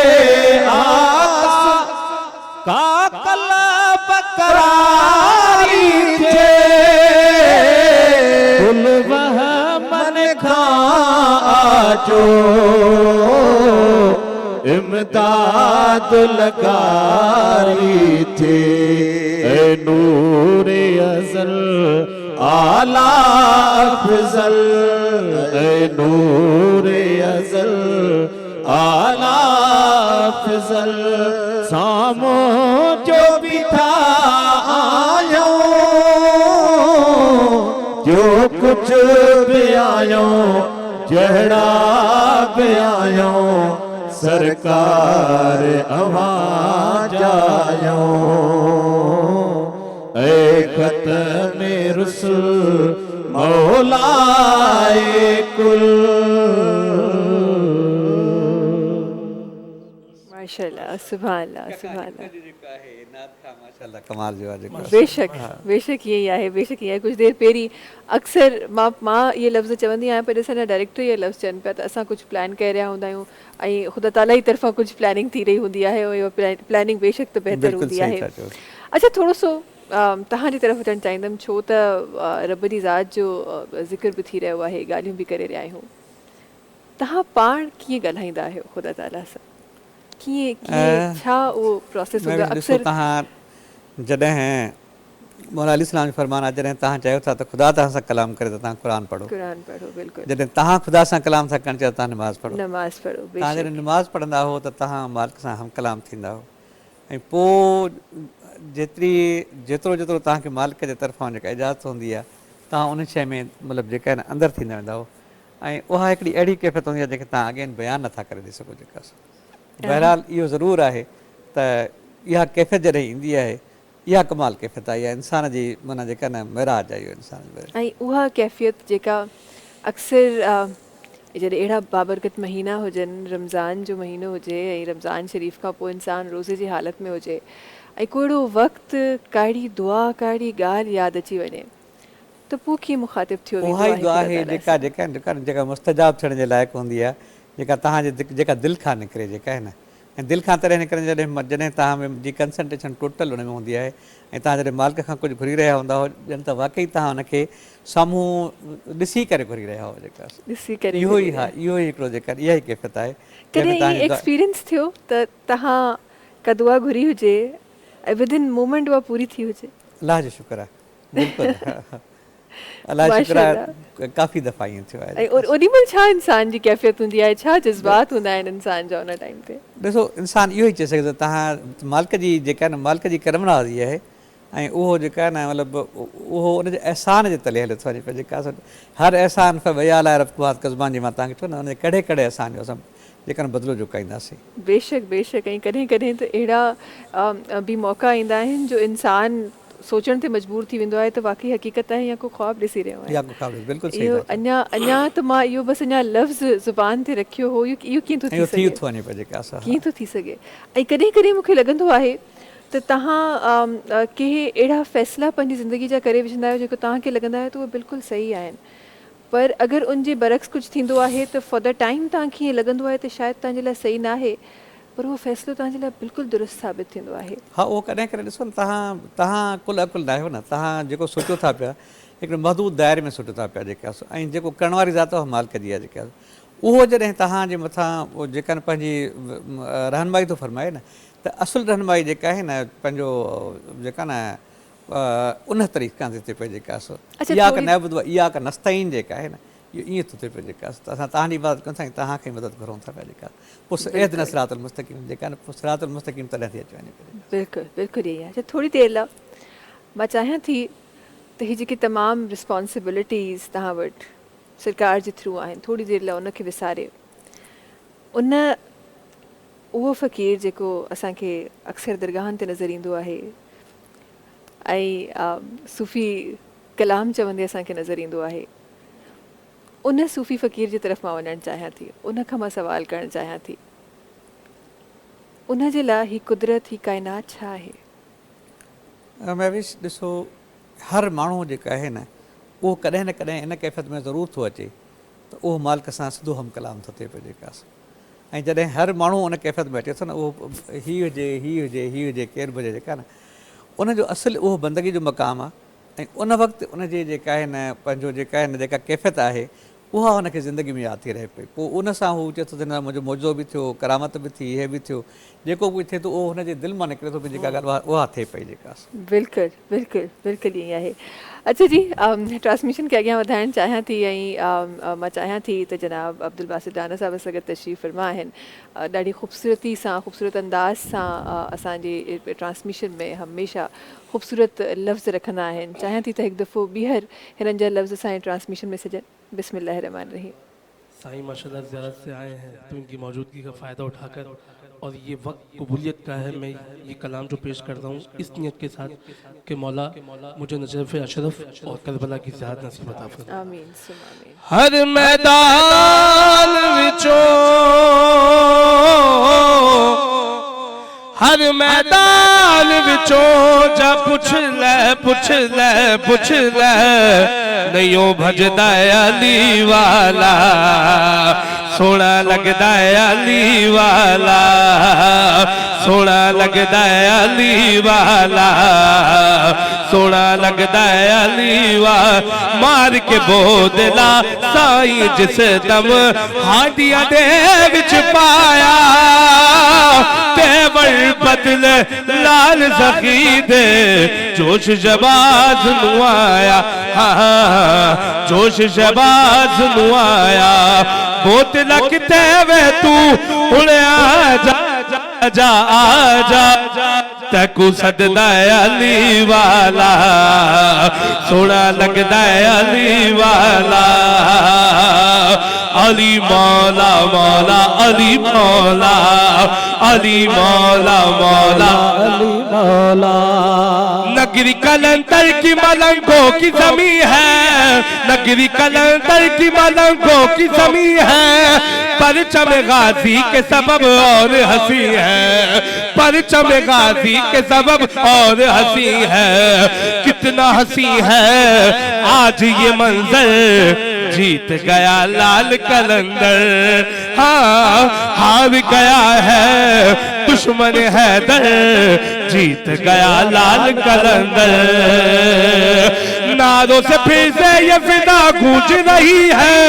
आका का कलब करारी थे कुल वह मन आजो इमदाद लगारी थे ऐ नूरे अज़ल आला अफ़ज़ल ऐ नूरे अज़ल आला अफ़ज़ल सामो जो भी था आयो जो कुछ भी आयो जहड़ा भी आयो सरकार आवाज आयो ऐ खत्म रुसुल मौलाए कुल माशाल्लाह, सुभान अल्लाह, सुभान अल्लाह। माशाल्लाह कमाल जो आहे जेको बेशक बेशक यही आहे, बेशक यही आहे। कुछ देर पहिरीं अक्सर मां ये लफ़्ज़ चवंदी आहियां, पर असांजा डायरेक्टर ये लफ़्ज़ चवनि पिया त असां कुझु प्लान करे रहिया हूंदा आहियूं ऐं ख़ुदा ताला जी तरफ़ां कुझु प्लानिंग थी रही हूंदी आहे और इहो प्लानिंग बेशक त बहितर बिल्कुलु हूंदी सही आहे। था चओ। अच्छा, थोरो सो तव्हांजी तरफ़ अचणु चाहींदमि, छो त रब जी ज़ात जो ज़िक्र बि थी रहियो आहे, ॻाल्हियूं बि करे रहिया आहियूं। तव्हां पाण कीअं ॻाल्हाईंदा आहियो ख़ुदा ताला सां? कीअं छा उहो प्रोसेस हूंदो आहे? ॾिसो तव्हां जॾहिं मौला अली सलाम जो फरमान आहे, जॾहिं तव्हां चयो था त ख़ुदा तव्हां सां कलाम करे त तव्हां क़ुरान पढ़ो, क़ुरान पढ़ो, बिल्कुलु जॾहिं तव्हां ख़ुदा सां कलाम था करणु चाहियो तव्हां नमाज़ पढ़ो। नमाज़ पढ़ो, तव्हां बेशक जॾहिं नमाज़ पढ़ंदा हो त तव्हां मालिक सां हम कलाम थींदा हो ऐं पोइ जेतिरो जेतिरो तव्हांखे मालिक जे तरफ़ां जेका इजाज़त हूंदी आहे तव्हां उन शइ में मतिलबु जेका आहिनि अंदरि थींदा वेंदा हो ऐं उहा हिकिड़ी अहिड़ी कैफ़ियत हूंदी आहे जेके तव्हां अॻियां बयानु नथा करे ॾेई सघो। जेका बहरहाल इहो ज़रूरु आहे त इहा कैफ़ियत जॾहिं ईंदी आहे, इहा कमाल कैफ़ियत आहे, इहा इंसान जी माना जेका न मिराज आहे इहो इंसान जो। ऐं उहा कैफ़ियत जेका अक्सर जॾहिं अहिड़ा बाबरकत महीना हुजनि, रमज़ान जो महीनो हुजे ऐं रमज़ान शरीफ़ खां पोइ इंसानु रोज़े जी हालत में हुजे ऐं को अहिड़ो वक़्तु काड़ी दुआ काड़ी ॻाल्हि यादि अची वञे त पोइ कीअं मुखातिबु थियो वेंदो उहा ई आहे दुआ ख़ुदा आहे ताला सां? जेका मुस्तजाब थियण जे लाइक़ु हूंदी आहे, जेका तव्हांजे जेका दिलि खां निकिरे, जेका आहे न, ऐं दिलि खां तॾहिं निकिरनि जॾहिं तव्हां में जी कंसंट्रेशन टोटल हुन में हूंदी आहे ऐं तव्हां जॾहिं मालिक खां कुझु घुरी रहिया हूंदा हो ॼण त वाक़ई तव्हां हुनखे साम्हूं ॾिसी करे घुरी रहिया हो। जेका ॾिसी करे इहो ई, हा इहो ई हिकिड़ो जेका इहा ई कैफ़ियत आहे। कॾहिं ईअं एक्सपीरियंस थियो त तव्हां का दुआ घुरी हुजे ऐं विदिन मोमेंट उहा पूरी थी हुजे? अलाह जो शुक्र आहे, बिल्कुलु अलाह जो शुक्र आहे, काफ़ी दफ़ा ईअं थियो आहे। ऐं ओॾीमहिल छा इंसान जी कैफ़ियत हूंदी आहे, छा जज़्बात हूंदा आहिनि इंसान जा उन टाइम ते? ॾिसो इंसानु इहो ई चई सघे थो तव्हां मालिक जी जेका आहे न, मालिक जी करम नवाज़ी आहे ऐं उहो जेका आहे न मतिलबु उहो उनजे अहसान जे तले हले थो वञे। जेका हर अहसान वया लाइ रफ़्त कज़बान जी मां तव्हांखे चयो न, उनजे कॾहिं कॾहिं अहसान जो असां जेका बदिलो चुकाईंदासीं। बेशक बेशक, ऐं कॾहिं कॾहिं त अहिड़ा बि मौक़ा ईंदा आहिनि जो इंसान सोचण ते मजबूर थी वेंदो आहे त वाक़ई हक़ीक़त आहे या को ख़्वाबु ॾिसी रहियो आहे। बिल्कुलु इहो अञा त मां इहो बसि अञा लफ़्ज़ ज़ुबान ते रखियो हो, इहो कीअं थो थी सघे, कीअं थो थी सघे? ऐं कॾहिं कॾहिं मूंखे लॻंदो आहे त तव्हां कंहिं अहिड़ा फ़ैसिला पंहिंजी ज़िंदगी जा करे विझंदा आहियो जेको तव्हांखे लॻंदा आहे त उहे बिल्कुलु सही आहिनि, पर अगरि उनजे बरक्स कुझु थींदो आहे त फॉर द टाइम तव्हांखे ईअं लॻंदो आहे त शायदि तव्हांजे लाइ सही न आहे, पर उहो फ़ैसिलो तव्हांजे लाइ बिल्कुलु दुरुस्त साबित थींदो आहे। हा, उहो कॾहिं कॾहिं ॾिसो न, तव्हां कुल अकुल न आहियो न, तव्हां जेको सोचियो था पिया हिकिड़े महदूद दाइरे में सोचियो था पिया जेका ऐं जेको करण वारी ज़ात आहे मालिक जी आहे जेका उहो जॾहिं तव्हांजे मथां उहो जेका न पंहिंजी रहनुमाई थो फरमाए न, त असुलु रहनुमाई जेका आहे न पंहिंजो जेका न उन तरीक़े ते पए जेका इहा का नबुद इहा का नस्ताइन जेका आहे न, इहो ईअं थो थिए पियो जेका असां तव्हांजी इबादत कयूं था ऐं तव्हांखे मदद घुरूं था पिया जेका पोइ एहदिन सिरातुल मुस्तक़ीम जेका न पोइ सिरातुल मुस्तक़ीम तॾहिं थी अची वञे। बिल्कुलु बिल्कुलु इहा आहे। थोरी देरि लाइ मां चाहियां थी त ही जेकी तमामु रिस्पॉन्सिबिलिटीज़ तव्हां वटि सरकार जे थ्रू आहिनि थोरी देरि लाइ उनखे विसारे उन उहो फ़क़ीर जेको असांखे अक्सर दरगाहनि ते नज़र ईंदो आहे ऐं सूफ़ी कलाम चवंदे असांखे नज़र ईंदो आहे उन सूफ़ी फ़क़ीर जी तरफ़ मां वञणु चाहियां थी उन खां मां सवाल करणु चाहियां थी उन जे लाइ ही कुदरत ही काइनात छा आहे। महविश ॾिसो हर माण्हू जेका आहे न उहो कॾहिं न कॾहिं इन कैफ़ियत में ज़रूरु थो अचे त उहो मालिक सां सिधो हम कलाम थो थिए पियो जेका ऐं जॾहिं हर माण्हू उन कैफ़ियत में अचे थो न उहो हीअ हुजे केरु बि हुजे जेका न उनजो असुलु उहो बंदगी जो मक़ामु आहे ऐं उन वक़्तु उनजी जेका आहे न पंहिंजो जेका आहे न जेका कैफ़ियत आहे उहा हुनखे ज़िंदगी में यादि थी रहे पई पोइ उन सां हू चए थो त न मुंहिंजो मौजो बि थियो करामत बि थी इहे बि थियो जेको बि थिए थो उहो हुनजे दिलि मां निकिरे थो जेका ॻाल्हि उहा थिए पई जेका बिल्कुलु बिल्कुलु बिल्कुलु ईअं आहे। अच्छा जी ट्रांसमिशन खे अॻियां वधाइणु चाहियां थी ऐं मां चाहियां थी त जनाब अब्दुल बासित राना साहिब सां गॾु तशरीफ़ फरमा आहिनि ॾाढी ख़ूबसूरती सां ख़ूबसूरत अंदाज़ सां असांजे ट्रांसमिशन में हमेशह ख़ूबसूरत लफ़्ज़ रखंदा आहिनि चाहियां थी त हिकु दफ़ो ॿीहर हिननि जा लफ़्ज़ असांजे ट्रांसमिशन में सजनि। बिस्मिल्लाह रहमान रहीम। साईं माशाल्लाह ज़ियारत से आए हैं तो इनकी मौजूदगी का फ़ायदा उठाकर और ये वक्त कबूलियत का है मैं ये कलाम जो पेश करता हूँ इस नियत के साथ कि मौला मुझे नजफ़ अशरफ और करबला की ज़ियारत नसीब अता फरमाए। आमीन सुम आमीन। हर मैदान विचों हर मैदान विचों जा पुछ ले नयो भजदा अली वाला सोना लगदा अली वाला सोना लगदा अली वाला सोना लगदा अली वाला मार के बोदला साईं जिस दम हादिया दे विच पाया तेवर बदल लाल सखी दे जोश जबाज नुआया जोश जबाज नुआया बोतला किते वे तू हुणे आजा आजा तकू सददा अली वाला सोना लगदा अली वाला अली मौला मौला अली मौला अली मौला मौला अली मौला। नगरी कलंदर की मलंगों की जमी है नगरी कलंदर की मलंगों की जमी है परचम गाजी के सबब और हंसी है परचम गाजी के सबब और हंसी है कितना हंसी है आज ये मंजर जीत गया लाल कलंदर हाँ हार गया है दुश्मन हैदर जीत गया लाल कलंदर। नारों से फिर से ये फिदा गूंज रही है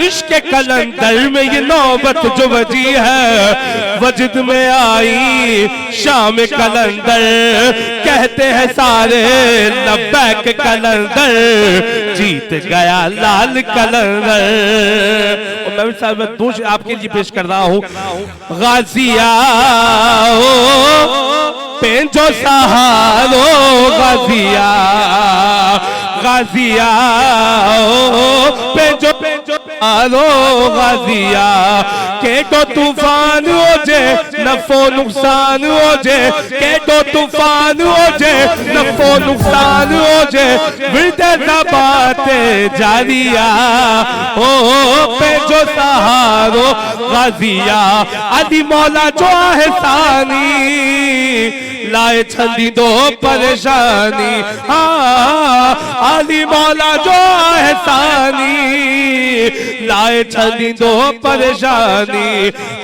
इश्क कलंदर में ये नौबत जो बजी है वजद में आई शाम कलंदर कहते हैं सारे लब्बैक कलंदर जीत गया लाल कलंदर। और मैं साहब दोष आपके लिए पेश कर रहा हूँ गाजिया पेंचो सहारो गाजिया गाजिया पेंचो पेंचो आरो गाजिया केटो तूफान हो जे नफो नुकसान हो जे केटो तूफान हो जे नफो नुकसान हो जे विरते बाते जारिया ओ पेंचो सहारो गाजिया अली मौला जो एहसानी लाए छंदी दो परेशानी हाँ अली मौला जो एहसानी लाए छंदी दो परेशानी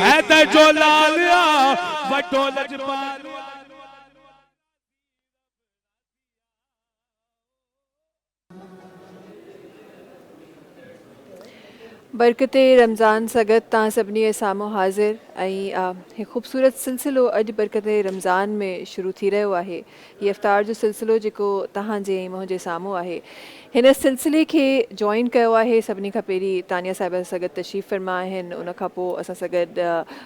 हैदर जो लालिया वटो लजपाल। बरकते रमज़ान सगत ता सभनी सामो हाज़िर ऐं ख़ूबसूरत सिलसिलो अॼु बरकत रमज़ान में शुरू थी रहियो आहे। हीअ इफ़्तार जो सिलसिलो जेको तव्हांजे ऐं मुंहिंजे साम्हूं आहे, हिन सिलसिले खे जॉइन कयो आहे सभिनी खां पहिरीं तानिया साहिबा सां गॾु तशरीफ़ फरमा आहिनि। उनखां पोइ असां सां गॾु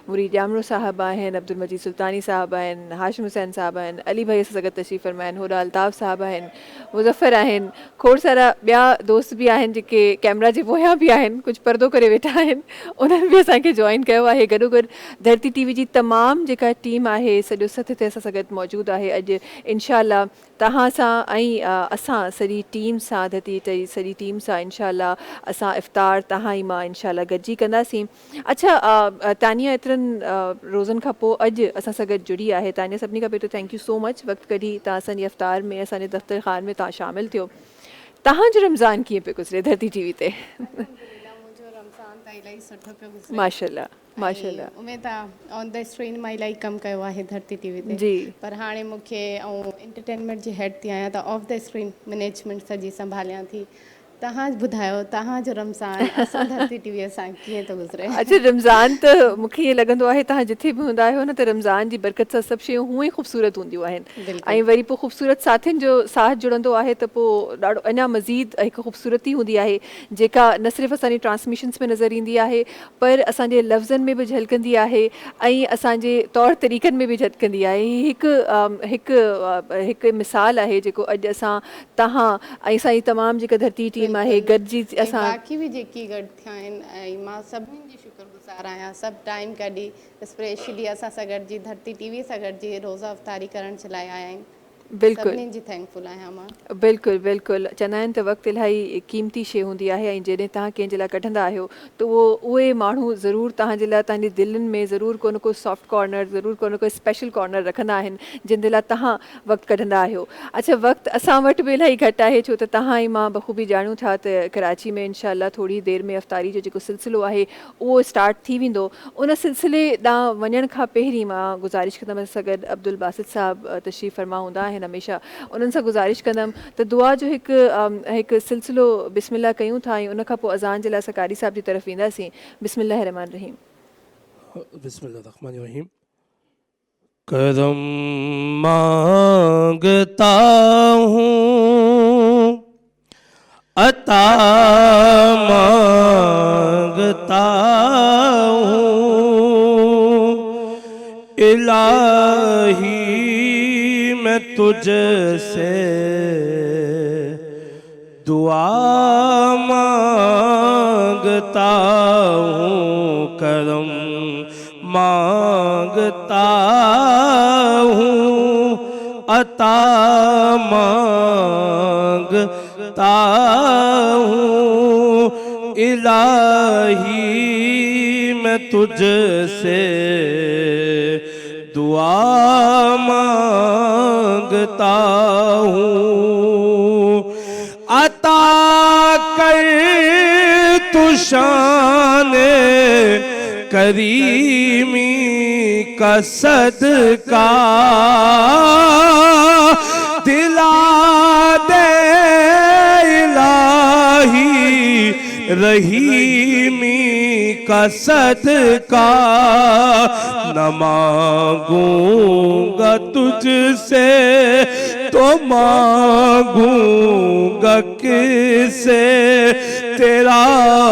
मुरीद ॼामरो साहिबु आहिनि, अब्दुल मजीद सुल्तानी साहिबु आहिनि, हाशिम हुसैन साहिबु आहिनि, अली भाई असां सां गॾु तशरीफ़ फरमा आहिनि, हुदा अल्ताफ़ साहिबु आहिनि, मुज़फ़र आहिनि, खोड़ सारा ॿिया दोस्त बि आहिनि जेके कैमरा जे पोयां बि आहिनि, कुझु परदो करे वेठा आहिनि, उन्हनि बि असांखे जॉइन कयो आहे। गॾोगॾु धरती टीवी जी तमामु जेका टीम आहे सॼो सथ ते असां सां गॾु मौजूदु आहे। अॼु इंशाअल्लाह तव्हां सां ऐं असां सॼी टीम सां सॼी टीम सां इंशाअल्लाह असां इफ़्तार तव्हां ई मां इंशाअल्लाह गॾिजी कंदासीं। अच्छा, तानिया एतिरनि रोज़नि खां पोइ अॼु असां सां गॾु जुड़ी आहे। तानिया, सभिनी खां पहिरियों त थैंक यू सो मच, वक़्तु कढी तव्हां असांजे इफ़्तार में असांजे दफ़्तर ख़ान में तव्हां शामिलु थियो। तव्हांजो रमज़ान कीअं पियो गुज़रे धरती टीवी ते? माशाल्लाह माशाल्लाह। उमेद आहे ऑन द स्क्रीन मां इलाही कमु कयो आहे धरती टीवी ते जी, पर हाणे मूंखे एंटरटेनमेंट जी हेड थी आहियां त ऑफ द स्क्रीन मैनेजमेंट सॼी संभालियां थी। तव्हां ॿुधायो तव्हांजो रमज़ान असां धरती टीवीअ सां कीअं थो गुज़रे? अच्छा, रमज़ान त मूंखे ईअं लॻंदो आहे तव्हां जिथे बि हूंदा आहियो न त रमज़ान जी बरकत सां सभु शयूं हूअं ई ख़ूबसूरत हूंदियूं आहिनि ऐं वरी पोइ ख़ूबसूरत साथियुनि जो साथ जुड़ंदो आहे त पोइ ॾाढो अञा मज़ीद हिकु ख़ूबसूरती हूंदी आहे जेका न सिर्फ़ु असांजी ट्रांसमिशन्स में नज़र ईंदी आहे पर असांजे लफ़्ज़नि में बि झलकंदी आहे ऐं असांजे तौर तरीक़नि में बि झलकंदी आहे। हिकु मिसाल आहे जेको अॼु असां तव्हां ऐं असांजी तमामु जेका धरती टीम आहे गॾिजी असां बाक़ी बि जेकी गॾु थिया आहिनि ऐं मां सभिनीनि जी शुक्रगुज़ार आहियां। सभु टाइम कढी स्पेशली असां सां गॾिजी धरती टीवी सां गॾिजी रोज़ा इफ़्तारी करण जे लाइ आया आहिनि। बिल्कुलु सभिनीनि जी थैंकफुल आहियां मां। बिल्कुलु बिल्कुलु, चवंदा आहिनि त वक़्तु इलाही क़ीमती शइ हूंदी आहे ऐं जॾहिं तव्हां कंहिंजे लाइ कढंदा आहियो त उहे माण्हू ज़रूरु तव्हांजे लाइ तव्हांजे दिलनि में ज़रूरु को न को सॉफ्ट कॉर्नर, ज़रूरु को न को स्पेशल कॉर्नर रखंदा आहिनि जिन जे लाइ तव्हां वक़्तु कढंदा आहियो। अच्छा, वक़्तु असां वटि बि इलाही घटि आहे छो त तव्हां ऐं मां बख़ूबी ॼाणूं था त कराची में इंशाअल्लाह थोरी देरि में इफ़्तारी जो जेको सिलसिलो आहे उहो स्टार्ट थी वेंदो। उन सिलसिले ॾांहुं वञण खां पहिरीं मां गुज़ारिश कंदमि सां गॾु अब्दुल बासित साहिबु तशरीफ़ फरमा हूंदा आहिनि हमेशह, उन्हनि सां गुज़ारिश कंदमि त दुआ जो हिकु सिलसिलो बिस्मिल्लाह कयूं था ऐं उनखां पोइ अज़ान जे लाइ असां कारी साहिब जी तरफ़ वेंदासीं। बिस्मिल्लाह रहमान रहीम। बिस्मिल्लाहिर्रहमानिर्रहीम। करम मांगता हूँ, अता मांगता हूँ, इलाही मैं तुझसे दुआ मांगता हूँ, करम मांगता हूँ, अता मांगता हूँ, इलाही मैं तुझसे दुआ मांगता हूँ। अता कर तू शाने करीमी का सदका, दिला दे इलाही रहीमी का सदका, न मांगूंगा तुझसे तो मांगूंगा किससे, तेरा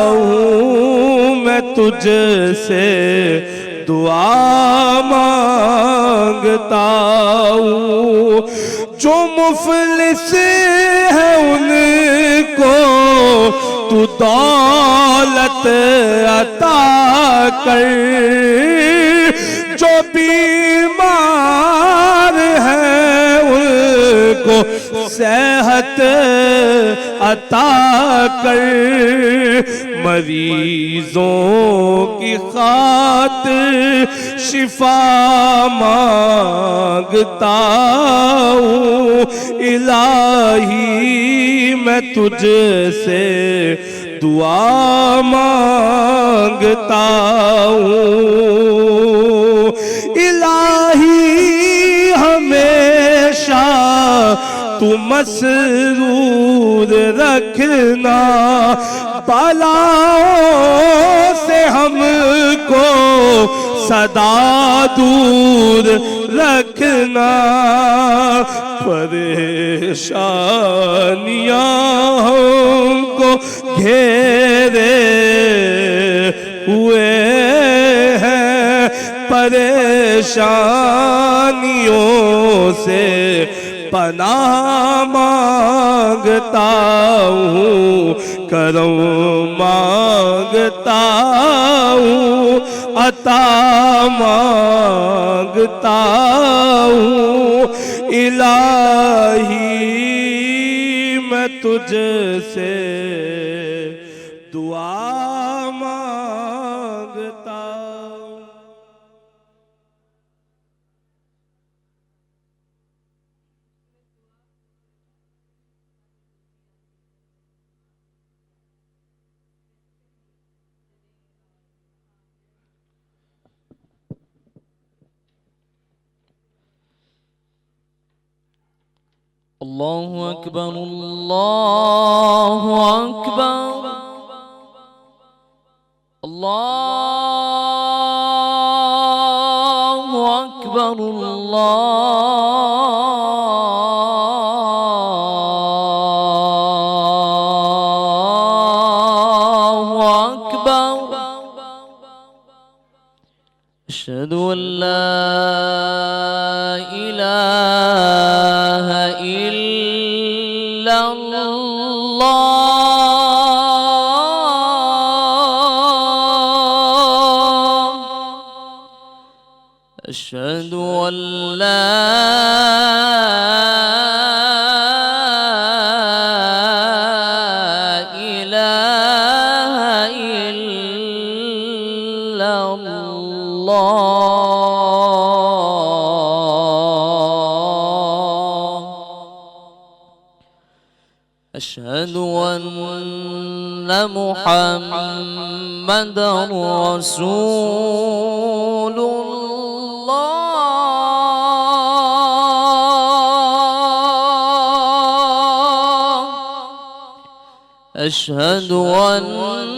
हूँ मैं तुझसे दुआ मांगता हूँ। जो मुफलिस है उनको तू दौलत अता कर, जो बीमार है उनको सेहत अता कर, मरीजों की खातिर शिफा मांगता हूँ, इलाही मैं तुझसे दुआ मांगता हूँ। इलाही हमेशा तू मसरूर रखना, बलाओं से हमको सदा दूर रखना, परेशानियां हमको घेरे हुए हैं, परेशानियों से पनाह मांगता हूँ, करम मांगता हूँ, अता मांगता हूँ। इलाही मैं तुझसे दुआ मांगता हूँ। अल्लाहु अकबर, अल्लाहु अकबर, अल्लाहु अकबर, अल्लाहु अकबर। अशहदु अल्ला इलाहा अशहदु अल्ला इलाहा इल्लल्लाह, अशहदु अन्ना मुहम्मदर रसूलुल्लाह, अशहदु अन्ना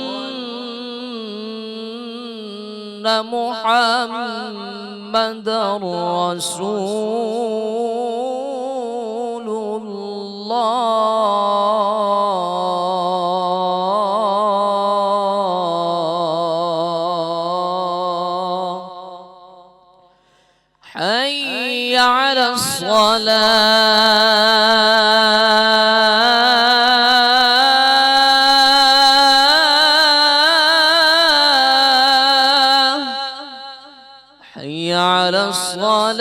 मुहम्मदर रसूलुल्लाह। हय्य अला الصلاة، حي على الصلاة،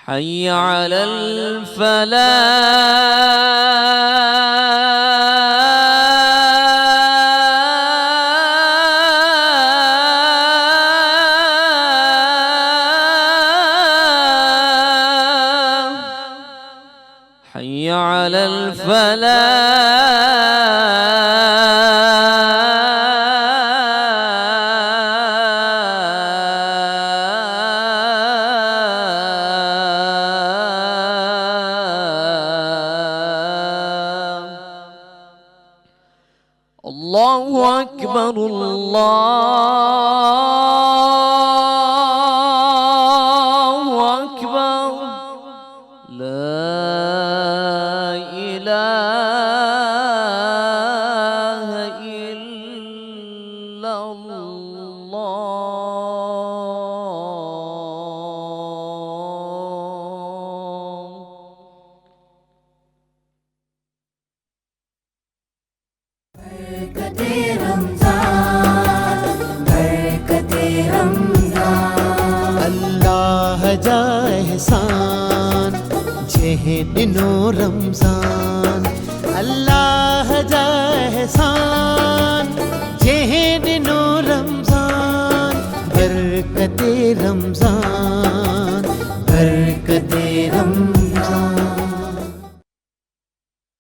حي على الفلاح، حي على الفلاح. الله أكبر، الله أكبر، لا إله إلا الله. अल्लाह जा एहसान जेहे दिनो रमजान, अल्लाह जा एहसान जेहे दिनो रमजान, बरकते रमजान, बरकते रमजान।